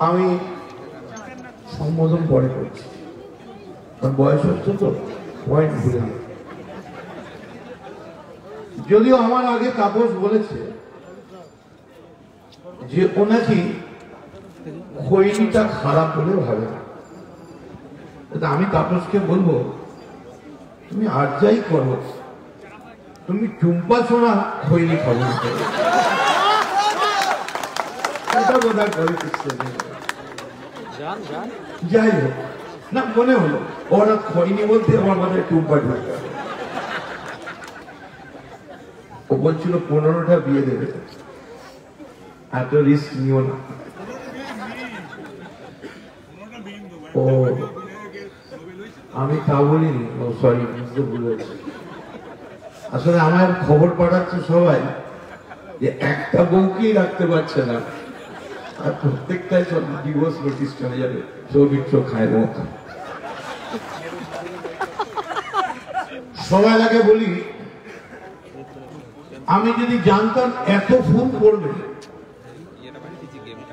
আমি সম্বোধন পরে করছি, কারণ বয়স হচ্ছে তো পয়েন্ট ভুলে যাবে। যদিও আমার আগে তাপস বলেছে যে ও নাকি খৈনিটা খারাপ বলে ভাবে না। আমি তাপসকে বলবো, তুমি আর যাই করো, তুমি টুম্পা সোনা খৈনি খাবো এটা বোধ হয় যাই হোক না, মনে হলো ওরা খৈনি বলতে আমার মাথায় টুম্পা ঢুকে। ও বলছিল 15টা বিয়ে দেবে, এত রিস্ক নিও না। ও আমি তা বলিনি, ও সরি, বুঝতে ভুলেছি। আসলে আমার খবর পাঠাচ্ছে সবাই যে একটা বউকেই রাখতে পারছে না, আর প্রত্যেকটাই সব ডিভোর্স নোটিশ চলে যাবে, সৌমিত্র খায় মত। সবাই আগে বলি, আমি যদি জানতাম এত ফোন করবে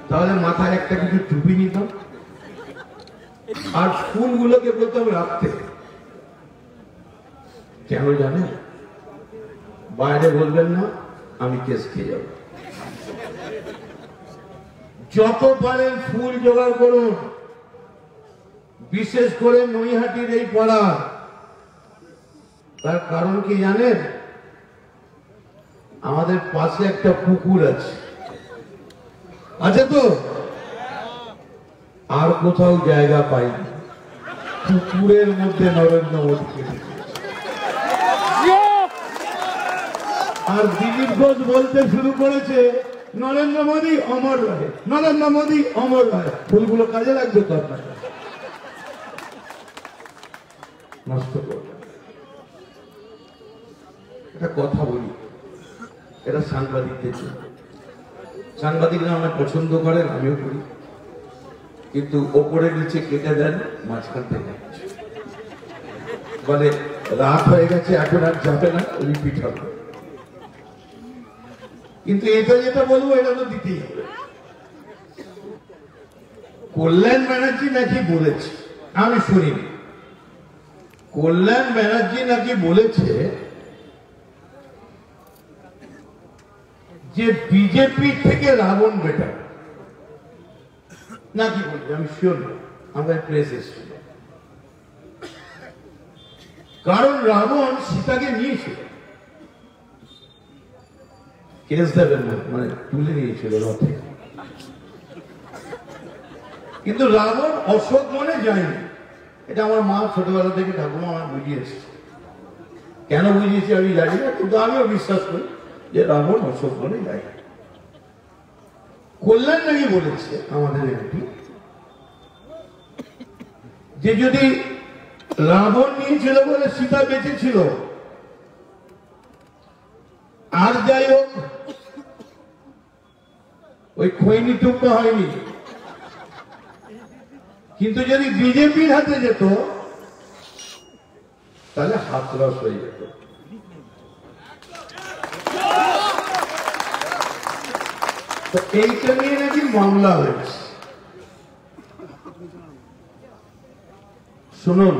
তাহলে মাথায় একটা কিছু টুপি নিতাম, আর ফুলগুলোকে বলতাম রাখতে। কেন জানেন? বাইরে বলবেন না, আমি কেস খেয়ে যাব। যত পারেন ফুল জোগাড় করুন, বিশেষ করে নৈহাটির এই পাড়া। তার কারণ কি জানেন? আমাদের পাশে একটা পুকুর আছে, আছে তো, আর কোথাও জায়গা পাইনি, পুকুরের মধ্যে নরেন্দ্র মোদীকে। আর দিলীপ ঘোষ বলতে শুরু করেছে, নরেন্দ্র মোদী অমর রহে, নরেন্দ্র মোদী অমর রহে। ফুলগুলো কাজে লাগবে তো আপনার, নষ্ট করবে। একটা কথা বলি, এটা সাংবাদিকদের জন্য। সাংবাদিকরা আমার পছন্দ করেন, আমিও করি, কিন্তু ওপরে নিচে কেটে দেন, মাঝখান থেকে বলে রাত হয়ে গেছে, এখন আর যাবে না, রিপিট হবে। কিন্তু এটা যেটা বলবো এটা তো দিতেই হবে। কল্যাণ ব্যানার্জি নাকি বলেছে, আমি শুনিনি, কল্যাণ ব্যানার্জি নাকি বলেছে যে বিজেপি থেকে রাবণ বেটার, নাকি বলছে, আমি শিওর না, আমরা প্রেস এসেছি। কারণ রাবণ সীতাকে নিয়েছিল, কেস দেবেন না, মানে তুলে নিয়েছিল রথে, কিন্তু রাবণ অশোক মনে যায়নি। এটা আমার মা ছোটবেলা থেকে ঠাকুমা আমার বুঝিয়েছে। কেন বুঝিয়েছে আমি জানি না, কিন্তু আমিও বিশ্বাস করি যে রাবণ অশোক মনে যায়। কল্যাণ নাকি বলেছে আমাদের এমপি যে যদি রাবণ নিয়েছিল বলে সীতা বেঁচে ছিল, আর যাই হোক ওই খৈনি টুম্পা হয়নি, কিন্তু যদি বিজেপির হাতে যেত তাহলে হাতরস হয়ে যেত। তো এইটা নিয়ে নাকি মামলা হয়েছে। শুনুন,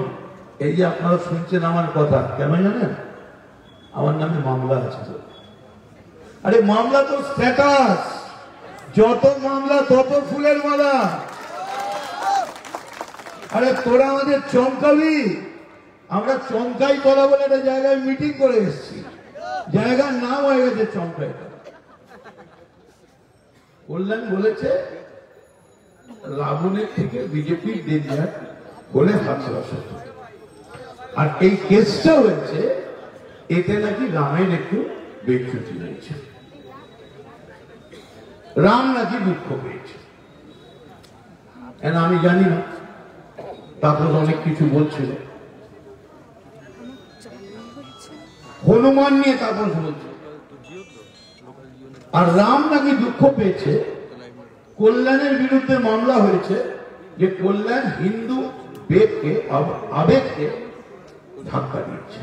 এই যে আপনারা শুনছেন আমার কথা, কেন জানেন? আমার নামে মামলা আছে। আরে মামলা তো স্ট্যাটাস, যত মামলা তত ফুলের মালা। আরে তোরা আমাদের চমকাবি, আমরা চমকাই তলা বলে একটা জায়গায় মিটিং করে এসেছি, জায়গার নাম হয়ে গেছে চমকাই তলা। কল্যাণ বলেছে রাবণের থেকে বিজেপির ডেঞ্জার বলে হাতরস হতো। আর এই কেসটা হয়েছে, এতে নাকি রামের একটু বেচ্যুতি হয়েছে, রাম নাকি দুঃখ পেয়েছে। আমি জানি না, তারপর অনেক কিছু বলছিল, হনুমান নিয়ে তারপর বলছে। আর রাম নাকি দুঃখ পেয়েছে, কল্যাণের বিরুদ্ধে মামলা হয়েছে যে কল্যাণ হিন্দু বেদকে, আবেগকে ধাক্কা দিচ্ছে।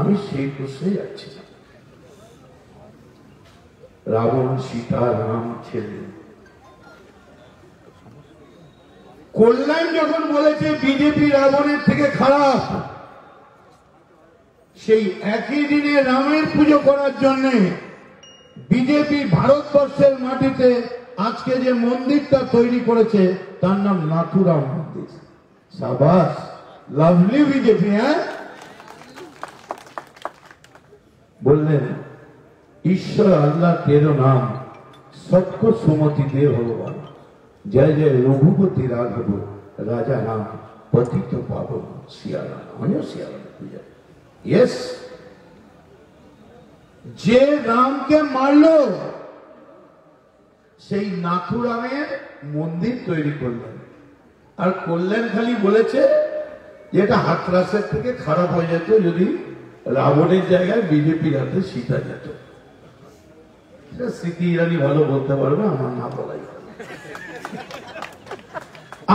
আমি সেই প্রশ্নে যাচ্ছি। রাবণ সীতা রাম ছেলে। কল্যাণ যখন বলেছে বিজেপি রাবণের থেকে খারাপ, সেই একই দিনে রামের পুজো করার জন্য বিজেপি ভারতবর্ষের মাটিতে আজকে যে মন্দিরটা তৈরি করেছে তার নাম নাথুরাম মন্দির। সাবাস, লাভলি বিজেপি। হ্যাঁ, বললেন ঈশ্বর আল্লাহ তেরো নাম সবকো সুমতি দে ভগবান, জয় জয় রঘুপতি রাঘব রাজা রাম পতিত পাবন সিয়ারাম। আমিও সিয়ারাম পূজা। ইয়েস, যে রামকে মারলো সেই নাথুরামের মন্দির তৈরি করলেন। আর কল্যাণ খালি বলেছে যে এটা হাতরাসের থেকে খারাপ হয়ে যেত যদি রাবণের জায়গায় বিজেপির হাতে সীতা যেত। স্মৃতি ইরানি ভালো বলতে পারবে, আমার না বলাই।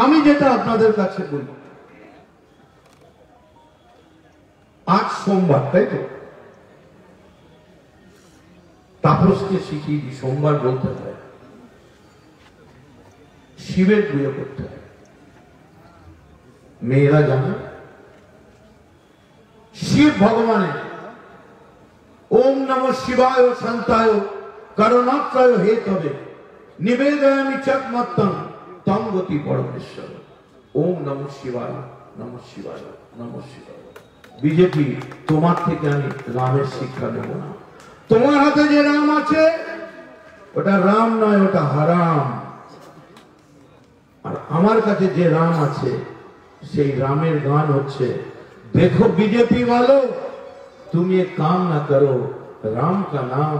আমি যেটা আপনাদের কাছে বলি, আজ সোমবার, তাই তো? তাপসকে শিখিয়ে দিই সোমবার বলতে হয়, শিবের পুজো করতে হয়। মেয়েরা জানে শিব ভগবানের ওম নম শিবায় শান্তায় করুণাত্রয় হে তবে নিবেদয়ামি চকমত্তম তম গতি পরমেশ্বর। ওম নম শিবায়, নম শিবায়, নম শিবায়। বিজেপি, তোমার থেকে আমি রামের শিক্ষা নেব না। তোমার হাতে যে রাম আছে ওটা রাম নয়, ওটা হারাম। আর আমার কাছে যে রাম আছে সেই রামের গান হচ্ছে, देखो बीजेपी वालों तुम ये काम ना करो, राम का नाम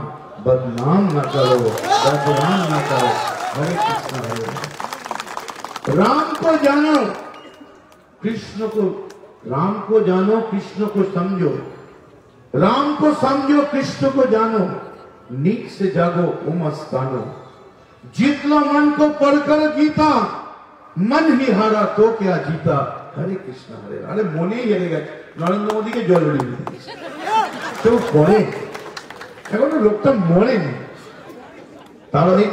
बदनाम ना करो, बदनाम ना करो। हरे कृष्ण हरे राम। राम को जानो, कृष्ण को, राम को जानो, कृष्ण को समझो, राम को समझो, कृष्ण को जानो, नीक से जागो उमस्तानो। जीत लो मन को पढ़कर गीता, मन ही हारा तो क्या जीता। हरे कृष्ण हरे। अरे মনে হেরে গেছে, নরেন্দ্র মোদীকে জল উড়িয়ে দিয়েছে। কেউ পড়ে এখনো, লোকটা মরেনি। তারা এই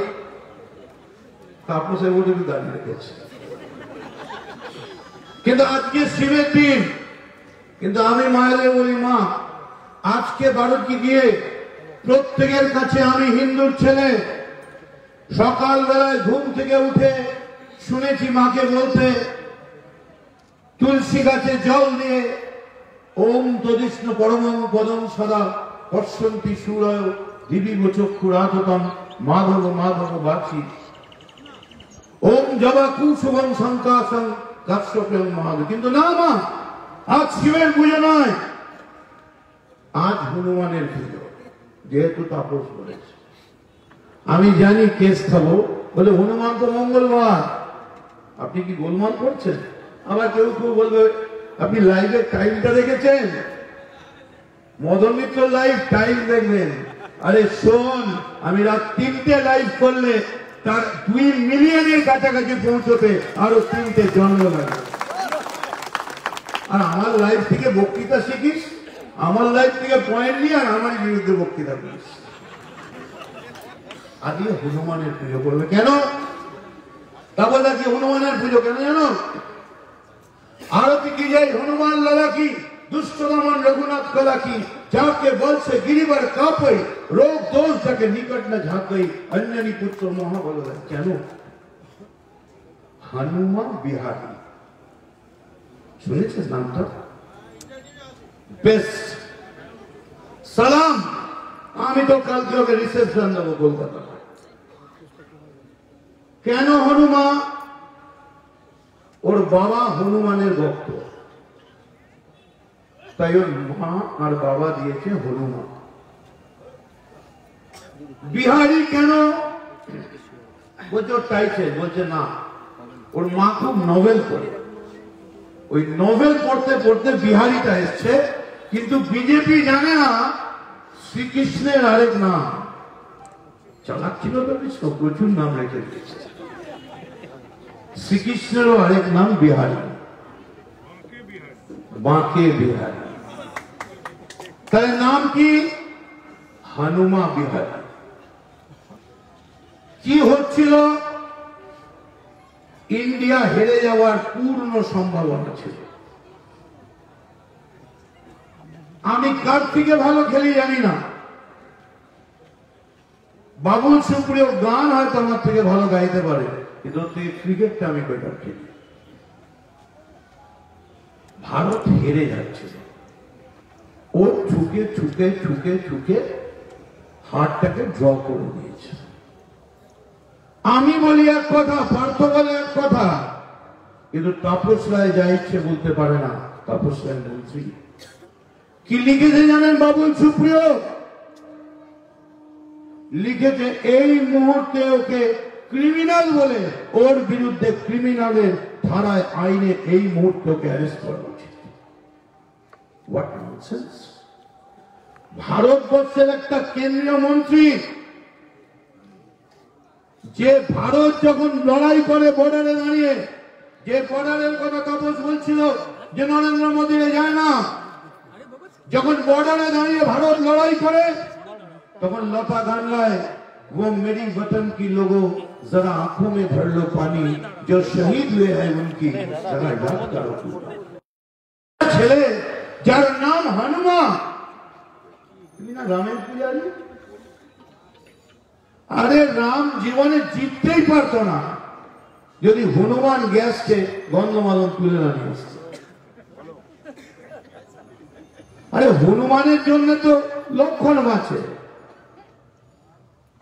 তাপসের মধ্যে দাঁড়িয়ে রেখেছে। কিন্তু আজকে শিবের দিন। কিন্তু আমি মায়েদের বলি, মা আজকে ভারতকে গিয়ে প্রত্যেকের কাছে, আমি হিন্দুর ছেলে, সকালবেলায় ঘুম থেকে উঠে শুনেছি মাকে বলতে, তুলসী গাছে জল দিয়ে ওম তদিষ্ণু পরমং পদম সদা পশ্যন্তি সূরয় দিবিব চক্ষুরাততম মাধব মাধব বাচি ওম জবা কুশুভং শঙ্কাসং কাশ্যপেয় মহাদেব। কিন্তু না মা, আজ শিবের পুজো নয়, আজ হনুমানের পুজো। যেহেতু তাপস বলেছে, আমি জানি কেস খাবো, বলে হনুমান তো মঙ্গলবার। আপনি কি গোলমাল করছেন? আবার কেউ কেউ বলবে, আপনি লাইভের টাইমটা দেখেছেন? মদন মিত্র লাইভ টাইম দেখবেন। আরে শোন, আমি রাত 3টে লাইভ করলে তার 2 মিলিয়নের কাছাকাছি পৌঁছতে আরো 3টে জন্ম লাগে। আর আমার লাইভ থেকে বক্তৃতা শিখিস, আমার লাইভ থেকে পয়েন্ট নিয়ে আর আমার বিরুদ্ধে বক্তৃতা করিস। আজকে হনুমানের পুজো করবে কেন? তা বলে আজকে হনুমানের পুজো কেন জানো? आरती की जाए हनुमान लाला की, दुष्ट दमन रघुनाथ कला की, जाके बल से गिरिवर कापई, रोग दोष जाके निकट न झाकई, अन्यनी पुत्र महाबल। क्या हनुमान बिहारी শুনেছেন নামটা? বেস্ট সালাম। আমি তো কালকে ওকে রিসেপশন দেবো কলকাতা। কেন হনুমান? ওর বাবা হনুমানের ভক্ত, তাই ওর মা আর বাবা দিয়েছে হনুমান। বিহারি কেন বলছে? ওর টাইটেল। বলছে না, ওর মা খুব নভেল পড়ে, ওই নভেল পড়তে পড়তে বিহারিটা এসছে। কিন্তু বিজেপি জানে না শ্রীকৃষ্ণের আরেক নাম। চালাক ছিল তো, প্রচুর নাম রেখে দিয়েছে। শ্রীকৃষ্ণেরও আরেক নাম বিহারি, বাঁকে বিহারি। তার নাম কি? হনুমা বিহারি। কি হচ্ছিল? ইন্ডিয়া হেরে যাওয়ার পূর্ণ সম্ভাবনা ছিল। আমি কার থেকে ভালো খেলি জানি না, বাবুল সুপ্রিয় গান হয়তো আমার থেকে ভালো গাইতে পারে, কিন্তু ক্রিকেটটা আমি বেটার খেলি। ভারত হেরে যাচ্ছিল, ও ঠুকে ঠুকে ঠুকে ঠুকে হারটাকে ড্র করে দিয়েছে। আমি বলি এক কথা, পার্থ বলে এক কথা, কিন্তু তাপস রায় যা ইচ্ছে বলতে পারে না। তাপস রায় মন্ত্রী কি লিখেছে জানেন? বাবুল সুপ্রিয় লিখেছে এই মুহূর্তে ওকে ক্রিমিনাল বলে, ওর বিরুদ্ধে ক্রিমিনালের ধারায় আইনে এই মুহূর্তে ওকে অ্যারেস্ট করা উচিত। What nonsense! ভারতবর্ষের একটা কেন্দ্রীয় মন্ত্রী, যে ভারত যখন লড়াই করে বর্ডারে দাঁড়িয়ে, যে বর্ডারের কথা তাপস বলছিল যে নরেন্দ্র মোদীরে যায় না, যখন বর্ডারে দাঁড়িয়ে ভারত লড়াই করে, তখন लता गांगलाय वो मेरी वतन की लोगों जरा आंखों में भर लो पानी, जो शहीद हुए हैं उनकी जरा याद करो। ছেলে যার নাম হনুমান, তুমি না রামের পূজারী? আরে রাম জীবনে জিততেই পারতো না যদি হনুমান গ্যাসকে গন্ধমালন তুলে না নিয়ে আসতো। আরে হনুমানের জন্য তো লক্ষণ বাঁচে,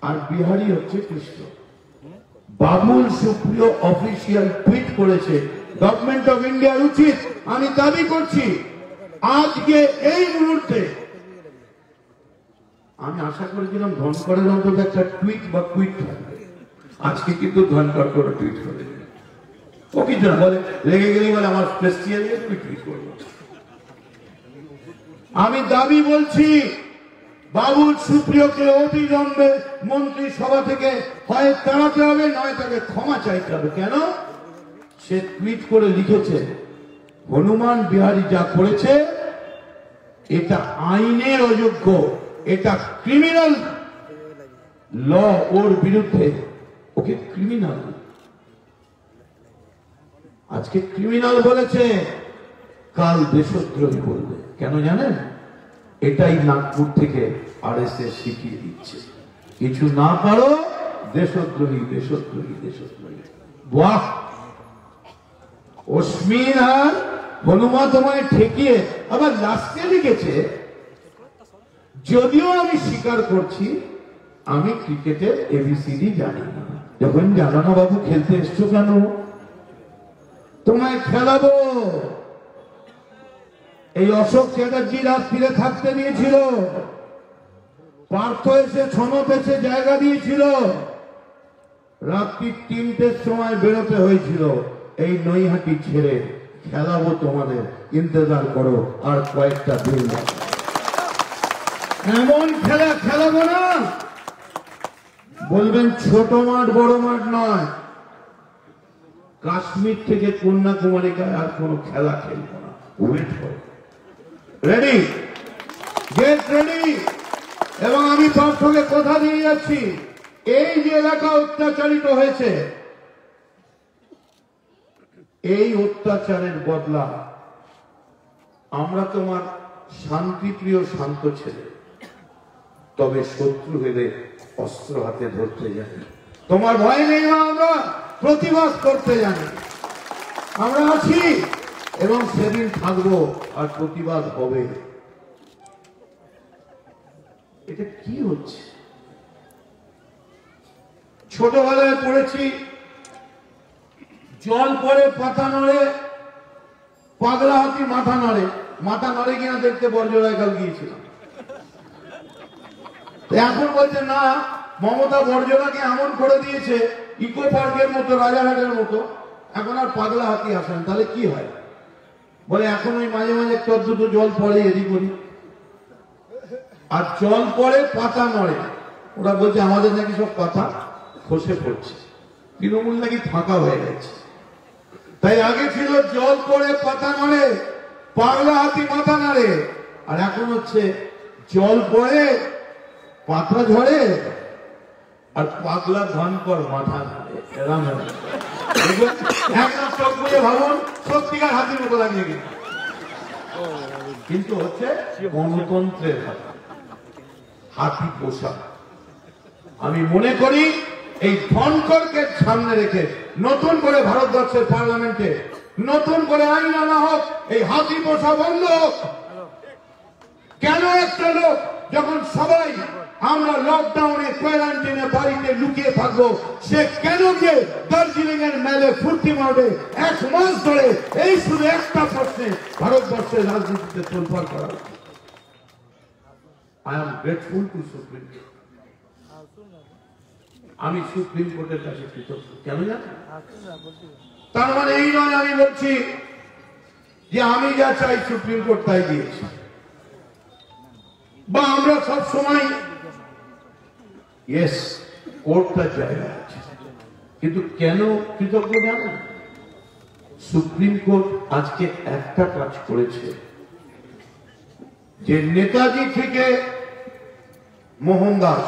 আর বিহারী হচ্ছে কৃষ্ণ। বাবুল সুপ্রিয় অফিসিয়াল টুইট করেছে, গভর্নমেন্ট অফ ইন্ডিয়ার উচিত, আমি দাবি করছি আজকে এই মুহূর্তে, আমি আশা করেছিলাম ধনকরের অন্তত একটা টুইট বা টুইট থাকবে, আজকে কিন্তু ধনকর করে টুইট করে ও কিছু না বলে, লেগে গেলেই বলে আমার প্রেস্টিজ নিয়ে তুমি টুইট করবো। আমি দাবি বলছি বাবুল সুপ্রিয়কে অবিলম্বে মন্ত্রিসভা থেকে হয় তাড়াতে হবে, নয় তাকে ক্ষমা চাইতে হবে। কেন? সে টুইট করে লিখেছে হনুমান বিহারী যা করেছে এটা আইনের অযোগ্য, এটা ক্রিমিনাল ল, ওর বিরুদ্ধে ওকে ক্রিমিনাল, আজকে ক্রিমিনাল বলেছে, কাল দেশদ্রোহী বলবে। কেন জানেন? এটাই নাগপুর থেকে আরএসএস শিখিয়ে দিচ্ছে, কিছু না পারো দেশদ্রোহী দেশদ্রোহী দেশদ্রোহী। বাহ! অশ্মিন আর হনুমান তোমায় ঠেকিয়ে আবার লাস্টে লিখেছে, যদিও আমি স্বীকার করছি আমি ক্রিকেটের এবিসিডি জানি না। যখন জানো না বাবু খেলতে এসছো কেন? তোমায় খেলাবো। এই অশোক চ্যাটার্জি রাত ফিরে থাকতে দিয়েছিল, পার্থ এসে ছনক এসে জায়গা দিয়েছিল, রাত্রি 3টের সময় বেরোতে হয়েছিল। এই নৈহাটি ছেড়ে খেলাবো তোমাদের, ইন্তজার করো আর কয়েকটা দিন। এমন খেলা খেলাবো না বলবেন ছোট মাঠ বড় মাঠ নয়, কাশ্মীর থেকে কন্যাকুমারিকায় আর কোন খেলা খেলবো না। ওয়েট করো, রেডি, গেট রেডি। এবং আমি পার্থকে কথা দিয়ে যাচ্ছি, এই যে এলাকা অত্যাচারিত হয়েছে, এই অত্যাচারের বদলা আমরা তোমার শান্তিপ্রিয় শান্ত ছেলে, তবে শত্রু হলে অস্ত্র হাতে ধরতে জানি। তোমার ভয় নেই, আমরা প্রতিবাদ করতে জানি, আমরা আছি এবং সেদিন থাকবো আর প্রতিবাদ হবে। এটা কি হচ্ছে? ছোটবেলায় পড়েছি, জল পড়ে পাতা নড়ে, পাগলা হাতি মাথা নড়ে। মাথা নড়ে কিনা দেখতে বর্জরায় কাল গিয়েছিলাম। এখন বলছে না, মমতা বর্জরাকে এমন করে দিয়েছে ইকো পার্কের মতো, রাজারহাটের মতো, এখন আর পাগলা হাতি আসেন। তাহলে কি হয়? বলে এখন ওই মাঝে মাঝে একটু দুটো জল পড়ে, এদিক ওদিক, আর জল পড়ে পাতা নড়ে। ওরা বলছে আমাদের নাকি সব পাতা খসে পড়ছে, তৃণমূল নাকি ফাঁকা হয়ে গেছে। তাই আগে ছিল জল পড়ে পাতা নড়ে, পাগলা হাতি মাথা নাড়ে, আর এখন হচ্ছে জল পড়ে পাতা ঝরে, আর পাগলা ধান কর মাথা এরাম একদম চোখ বুঝে ভাবুন সত্যিকার হাতির মতো লাগিয়ে গেছে, কিন্তু হচ্ছে গণতন্ত্রের হাতি পোষা। আমি মনে করি এই ধনকরকে সামনে রেখে নতুন করে ভারতবর্ষের পার্লামেন্টে নতুন করে আইন আনা হোক, এই হাতি পোষা বন্ধ হোক। কেন একটা লোক যখন সবাই আমরা লকডাউনে কোয়ারেন্টাইনে বাড়িতে লুকিয়ে থাকবো, সে কেন যে দার্জিলিং এর মেলে ফুর্তি মারবে 1 মাস ধরে? এই শুধু একটা প্রশ্নে ভারতবর্ষের রাজনীতিতে তোলপাড় করা। I am grateful to supreme court. আমি সুপ্রিম কোর্টের কাছে কৃতজ্ঞ। কেন জানেন? তার মানে এই নয় আমি বলছি যে আমি যা চাই সুপ্রিম কোর্ট তাই দিয়েছি, বা আমরা সব সময় ইয়েস কোর্টটার জায়গা আছে, কিন্তু কেন কৃতজ্ঞ জানেন? সুপ্রিম কোর্ট আজকে একটা কাজ করেছে, যে নেতাজি থেকে মোহনদাস,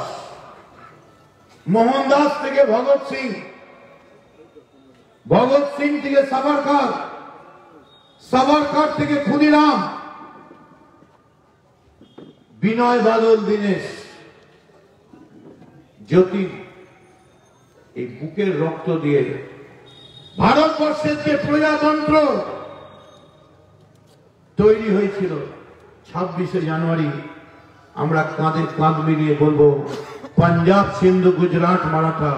মোহনদাস থেকে ভগৎ সিং, ভগৎ সিং থেকে সাভারকার, সাভারকার থেকে ক্ষুদিরাম, বিনয় বাদল দীনেশ, জ্যোতি, এই বুকের রক্ত দিয়ে ভারতবর্ষের যে প্রজাতন্ত্র তৈরি হয়েছিল 26শে জানুয়ারি, আমরা কাঁধে কাঁধ মিলিয়ে বলবো, পাঞ্জাব সিন্ধু গুজরাট মারাঠা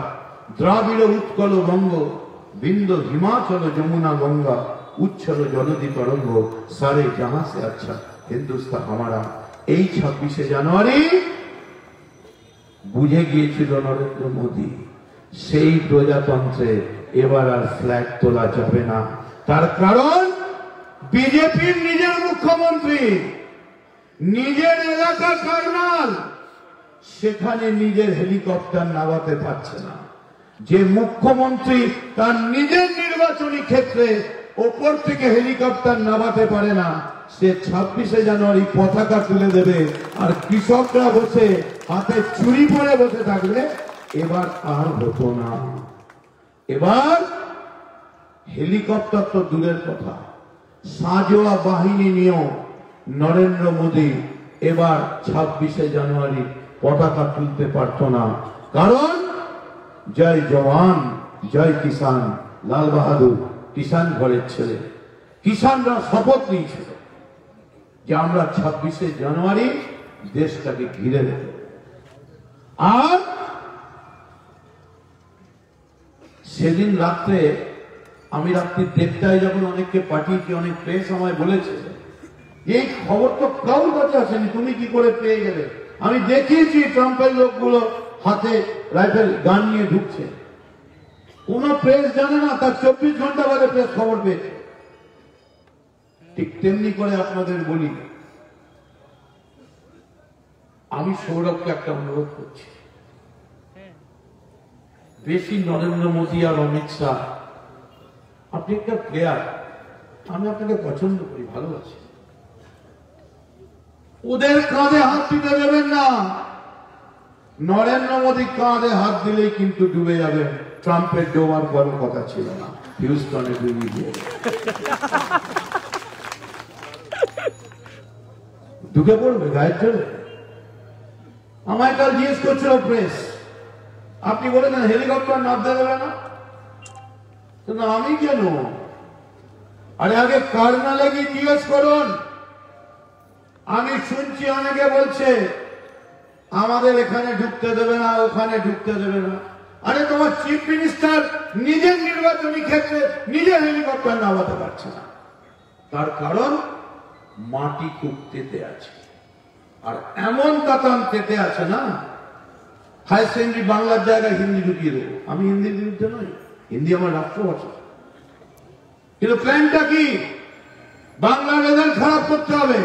দ্রাবিড় উৎকল বঙ্গ বিন্দ হিমাচল যমুনা গঙ্গা উচ্ছল জলদি তরঙ্গ সারে জাহাঁ সে আচ্ছা হিন্দুস্তান হামারা। এই 26শে জানুয়ারি বুঝে গিয়েছিল নরেন্দ্র মোদী, সেই প্রজাতন্ত্রে এবার আর ফ্ল্যাগ তোলা যাবে না। তার কারণ বিজেপির নিজের মুখ্যমন্ত্রী, নিজের এলাকা কার্নাল, সেখানে নিজের হেলিকপ্টার নামাতে পারছে না। যে মুখ্যমন্ত্রী তার নিজের নির্বাচনী ক্ষেত্রে ওপর থেকে হেলিকপ্টার নামাতে পারে না, সে 26শে জানুয়ারি পতাকা তুলে দেবে, আর কৃষকরা বসে হাতে চুরি পরে বসে থাকবে। এবার আর হতো না। এবার হেলিকপ্টার তো দূরের কথা, সাঁজোয়া বাহিনী নিয়েও নরেন্দ্র মোদী এবার 26শে জানুয়ারি পতাকা তুলতে পারত না। কারণ জয় জওয়ান জয় কিষান, লাল বাহাদুর কিষান ঘরের ছেলে, কিষানরা শপথ নিয়েছিল যে আমরা 26শে জানুয়ারি দেশটাকে ঘিরে দেব। আর সেদিন রাত্রে, আমি রাত্রি 1:30টায় যখন অনেককে পাঠিয়েছি, অনেক প্রেস আমায় বলেছে এই খবর তো কারোর কাছে আসেনি, তুমি কি করে পেয়ে গেলে? আমি দেখিয়েছি ট্রাম্পের লোকগুলো হাতে রাইফেল গান নিয়ে ঢুকছে, কোন প্রেস জানে না, তার 24 ঘন্টা বাদে প্রেস খবর পেয়েছে। ঠিক তেমনি করে আপনাদের বলি, আমি সৌরভকে একটা অনুরোধ করছি, বেশি নরেন্দ্র মোদী আর অমিত শাহ, আপনি একটা প্লেয়ার, আমি আপনাকে পছন্দ করি, ভালোবাসি, ওদের কাঁধে হাত দিতে দেবেন না। নরেন্দ্র মোদী কাঁধে হাত দিলেই কিন্তু ডুবে যাবেন। ট্রাম্পের ডোবার কোনো কথা ছিল না, হিউস্টনে ডুবে গিয়ে ঢুকে পড়বে গায়ের জোরে। আমায় কাল জিজ্ঞেস করছিল প্রেস, আপনি বলেছেন হেলিকপ্টার নামতে দেবে না, কিন্তু আমি কেন? আরে আগে কার্নালে গিয়ে জিজ্ঞেস করুন। আমি শুনছি অনেকে বলছে আমাদের এখানে ঢুকতে দেবে না, ওখানে ঢুকতে দেবে না। আরে তোমার চিফ মিনিস্টার নিজের নির্বাচনী ক্ষেত্রে নিজের হেলিকপ্টার নামাতে পারছে না, তার কারণ মাটি খুব তেতে আছে, আর এমন কাতান তেতে আছে না, হাই সেকেন্ডারি বাংলার জায়গায় হিন্দি ঢুকিয়ে দেবো। আমি হিন্দির বিরুদ্ধে নই, হিন্দি আমার রাষ্ট্রভাষা, কিন্তু প্ল্যানটা কি? বাংলার রেজাল্ট খারাপ করতে হবে,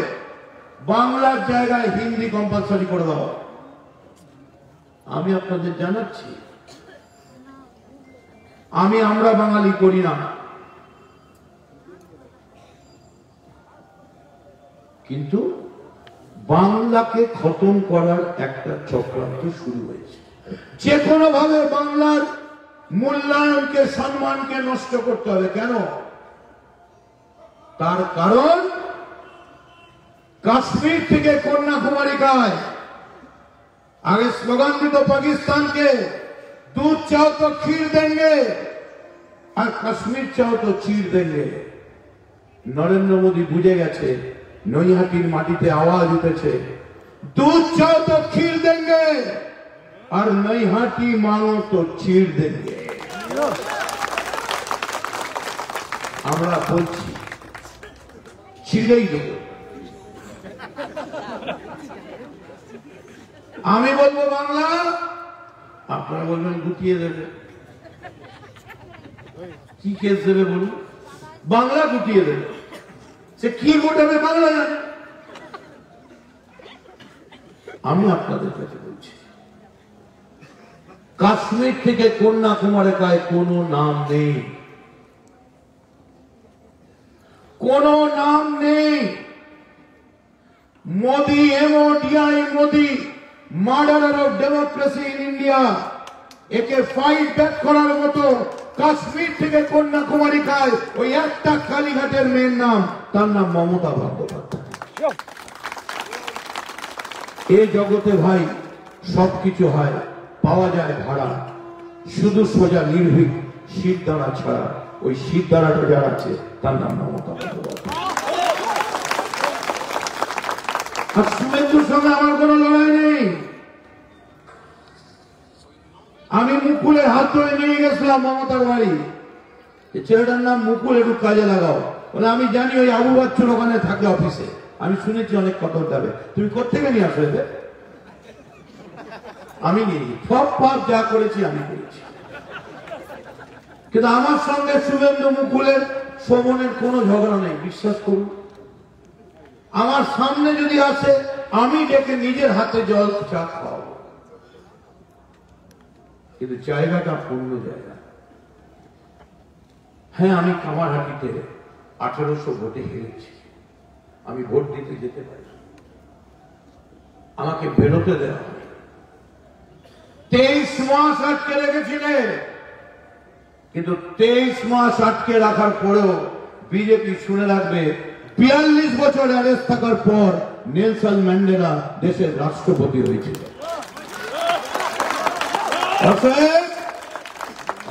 বাংলার জায়গায় হিন্দি কম্পালসারি করে দেওয়া। আমি আপনাদের জানাচ্ছি, আমরা বাঙালি করি না, কিন্তু বাংলাকে খতম করার একটা চক্রান্ত শুরু হয়েছে। যে কোনো ভাবে বাংলার মূল্যায়নকে সম্মানকে নষ্ট করতে হবে। কেন? তার কারণ কাশ্মীর থেকে কন্যাকুমারিকায় আগে স্লোগান দিত পাকিস্তানকে, दूध चाहो तो खीर देंगे और कश्मीर चाहो तो चीर देंगे। नरेंद्र मोदी बुझे गेছে নৈহাটির মাটিতে আওয়াজ উঠেছে, दूध चाहो तो खीर देंगे और नैहाटी मांगो तो चीर देंगे। আমরা বলছি ছিঁড়েই দেব। আমি বলবো বাংলা, আপনারা বলবেন গুটিয়ে দেবে। কি কেস দেবে বলুন? বাংলা গুটিয়ে দেবে। সে কি গোটাবে বাংলা জানে। আমি আপনাদের কাছে বলছি, কাশ্মীর থেকে কন্যাকুমারিকায় কোনো নাম নেই, কোনো নাম নেই। Modi MODI Modi murderer of democracy in India, একে ফাইট ব্যাক করার মতো কাশ্মীর থেকে কন্যাকুমারিকায় ওই একটা কালীঘাটের মেয়ের নাম, তার নাম মমতা বন্দ্যোপাধ্যায়। এই জগতে ভাই সবকিছু হয়, পাওয়া যায় ভাড়া, শুধু সোজা নির্ভীক শীত দাঁড়া ছাড়া ওই শীত দাঁড়াটা যার আছে তার নাম মমতা বন্দ্যোপাধ্যায়। আর শুভেন্দুর সঙ্গে আমার কোন লড়াই নেই। আমি মুকুলের হাত ধরে নিয়ে গেছিলাম মমতার বাড়ি, ছেলেটার নাম মুকুল, একটু কাজে লাগাও বলে। আমি জানি ওই আবু বাচ্চুর ওখানে থাকে অফিসে, আমি শুনেছি অনেক কথা যাবে, তুমি কোথেকে নিয়ে আসো এদের? আমি নিয়ে সব পাপ যা করেছি আমি করেছি, কিন্তু আমার সঙ্গে শুভেন্দু মুকুলের শোভনের কোনো ঝগড়া নেই। বিশ্বাস করুন, আমার সামনে যদি আসে আমি ডেকে নিজের হাতে জল চা খাওয়াবো, কিন্তু জায়গাটা পূর্ণ জায়গা। হ্যাঁ, আমি কামারহাটিতে 1800 ভোটে হেরেছি, আমি ভোট দিতে যেতে পারি, আমাকে বেরোতে দেওয়া হয়। 23 মাস আটকে রেখেছিলেন, কিন্তু 23 মাস আটকে রাখার পরেও বিজেপি, শুনে রাখবে, 42 বছর অ্যারেস্ট থাকার পর নেলসন ম্যান্ডেলা দেশের রাষ্ট্রপতি হয়েছিল।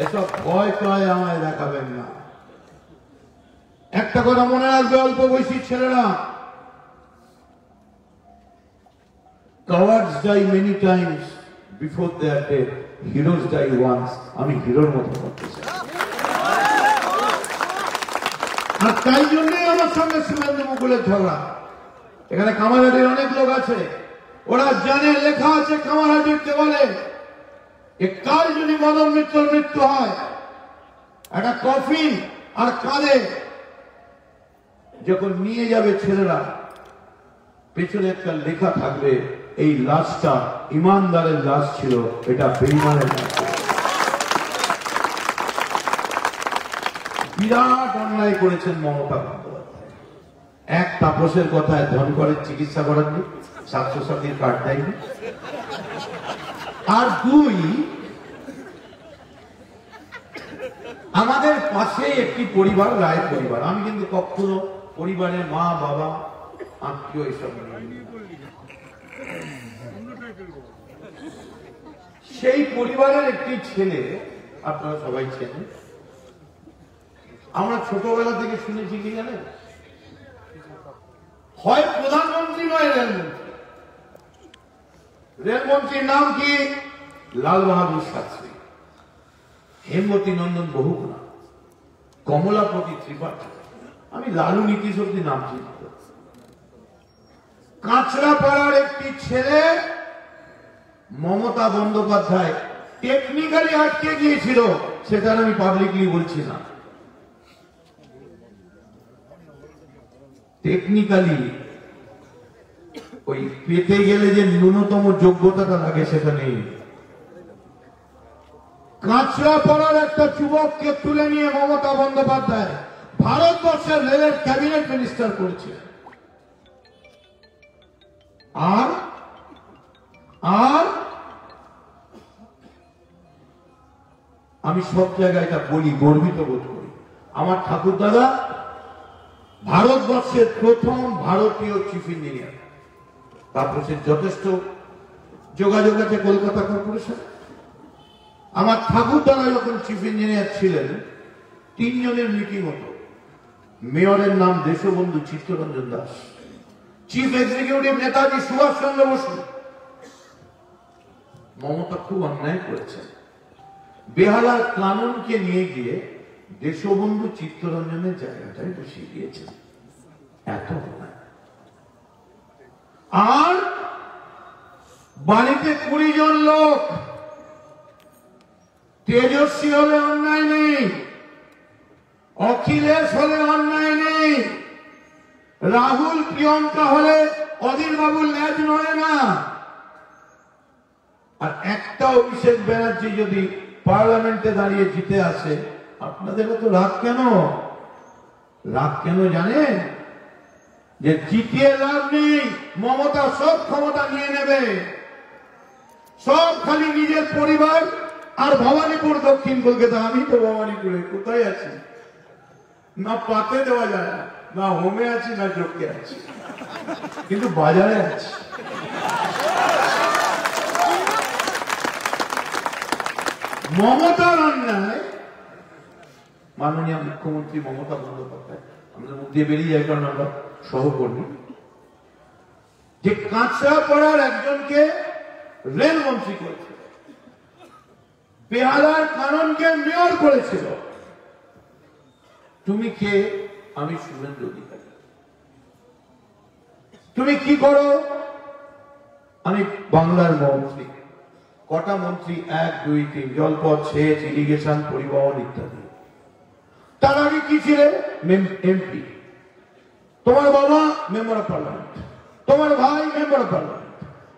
এসব ভয় টয় আমায় দেখাবেন না। একটা কথা মনে রাখবে, অল্প বয়সী ছেলেরা, cowards die many times before their death, heroes die once। আমি হিরোর মতো করতে চাই, আর তাই জন্যই আমার সঙ্গে শুভেন্দু মুকুলের ঝগড়া। এখানে কামারহাটির অনেক লোক আছে, ওরা জানে লেখা আছে কামারহাটির দেওয়ালে, কাল যদি মদন মিত্রর মৃত্যু হয়, একটা কফিন আর কাঁধে যখন নিয়ে যাবে ছেলেরা, পেছনে একটা লেখা থাকবে, এই লাশটা ইমানদারের লাশ ছিল, এটা বেঈমানের লাশ। বিরাট অন্যায় করেছেন মমতা বন্দ্যোপাধ্যায়। এক, তাপসের কথায় ধনকরের চিকিৎসা করাননি, স্বাস্থ্যসাথীর কার্ড দেয়নি। আর 2, আমাদের পাশে একটি পরিবার, রায় পরিবার। আমি কিন্তু কখনো পরিবারের মা বাবা আত্মীয় এসব সেই পরিবারের একটি ছেলে, আপনারা সবাই চেনেন। আমরা ছোটবেলা থেকে শুনেছি কি জানেন, হয় প্রধানমন্ত্রী নয় রেলমন্ত্রী। রেলমন্ত্রীর নাম কি? লাল বাহাদুর শাস্ত্রী, হেমবতী নন্দন বহুগুণা, কমলাপতি ত্রিপাঠী, আমি লালু নীতিশ অব্দি নাম চিনি। কাঁচরাপাড়ার একটি ছেলে মমতা বন্দ্যোপাধ্যায় টেকনিক্যালি আটকে গিয়েছিল, সেটা আমি পাবলিকলি বলছি না। টেকনিক্যালি ওই পেতে গেলে যে ন্যূনতম যোগ্যতাটা লাগে সেটা নেই। কাঁচরাপাড়ার একটা যুবককে তুলে নিয়ে মমতা বন্দ্যোপাধ্যায় ভারতবর্ষের রেলের ক্যাবিনেট মিনিস্টার করেছে। আর আমি সব জায়গায় এটা বলি, গর্বিত বোধ করি। আমার ঠাকুর দাদা ভারতবর্ষের প্রথম ভারতীয় চিফ ইঞ্জিনিয়ার। তারপর সে যথেষ্ট যোগাযোগ আছে কলকাতা কর্পোরেশন। আমার ঠাকুর দাদা যখন চিফ ইঞ্জিনিয়ার ছিলেন, 3 জনের মিটিং হতো। মেয়রের নাম দেশবন্ধু চিত্তরঞ্জন দাস, চিফ এক্সিকিউটিভ নেতাজি সুভাষচন্দ্র বসু। মমতা খুব অন্যায় করেছেন, বেহালার কাননকে নিয়ে গিয়ে দেশবন্ধু চিত্তরঞ্জনের জায়গাটায় বসিয়ে দিয়েছেন। এত অন্যায়। আর বাড়িতে 20 জন লোক, তেজস্বী হলে অন্যায় নেই, অখিলেশ হলে অন্যায় নেই, রাহুল প্রিয়ঙ্কা হলে অধীর বাবুর ল্যাজ নড়ে না। আর একটা অভিষেক ব্যানার্জি যদি পার্লামেন্টে দাঁড়িয়ে জিতে আসে, আপনাদের তো রাগ কেন? রাগ কেন জানেন? যে জিতিয়ে লাভ নেই, মমতা সব ক্ষমতা নিয়ে নেবে, সব খালি নিজের পরিবার আর ভবানীপুর দক্ষিণ কলকাতা। আমি তো ভবানীপুরে কোথায় আছি? না পাতে দেওয়া যায় না, না হোমে আছি, না চোখে আছি, কিন্তু বাজারে আছি। মমতার অন্যায়, মাননীয় মুখ্যমন্ত্রী মমতা বন্দ্যোপাধ্যায়, আমাদের মুখ দিয়ে বেরিয়ে যায় কারণ আমরা সহকর্মী, যে কাঁচরাপাড়ার একজনকে রেলমন্ত্রী করেছিল, বেহালার কাননকে মেয়র করেছিল। তুমি কে? আমি শুভেন্দু অধিকারী। তুমি কি করো? আমি বাংলার মন্ত্রী। কটা মন্ত্রী? 1, 2, 3, জলপথ, সেচ, ইরিগেশন, পরিবহন ইত্যাদি। তার আগে কি ছিলে? এমপি। তোমার বাবা মেম্বার অফ পার্লামেন্ট, তোমার ভাই মেম্বার অফ পার্লামেন্ট,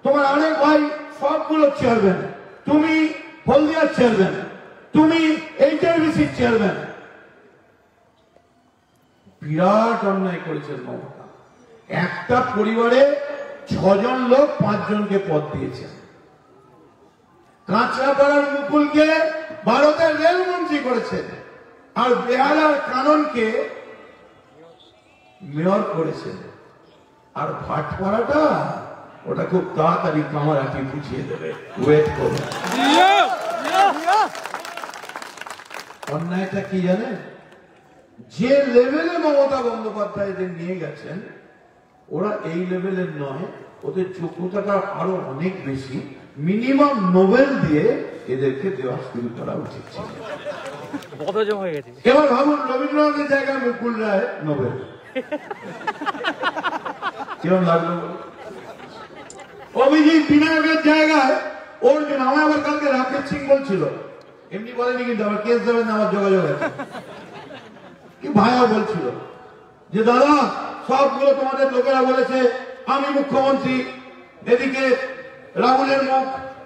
তোমার আরেক ভাই সবগুলো চেয়ারম্যান, তুমি হলদিয়ার চেয়ারম্যান, তুমি HRBC চেয়ারম্যান। বিরাট অন্যায় করেছেন মমতা। একটা পরিবারে 6 জন লোক 5 জনকে পদ দিয়েছেন। কাঁচরাপাড়ার মুকুলকে ভারতের রেলমন্ত্রী করেছেন, আর বেহালার কাননকে মেয়র করেছেন। আর ভাটপাড়াটা, ওটা খুব তাড়াতাড়ি কামারাটি বুঝিয়ে দেবে, ওয়েট করবে। অন্যায়টা কি জানেন? যে লেভেলে মমতা বন্দ্যোপাধ্যায় এদের নিয়ে গেছেন, ওরা এই লেভেলের নয়, ওদের যোগ্যতাটা আরো অনেক বেশি। মিনিমাম নোবেল দিয়ে এদেরকে দেওয়া শুরু করা উচিত ছিল। এবার ভাবুন, রবীন্দ্রনাথের জায়গায় মুকুল রায় নোবেল, কিরম লাগলো? অভিজিৎ বিনায়কের জায়গায় অর্জুন। আমার আবার কালকে রাকেশ সিং বলছিল, এমনি বলেনি কিন্তু, আবার কেস দেবেন না, আমার যোগাযোগ আছে, কি ভাইও বলছিল যে দাদা সবগুলো তোমাদের লোকেরা বলেছে আমি মুখ্যমন্ত্রী, এদিকে রাহুলের মুখ,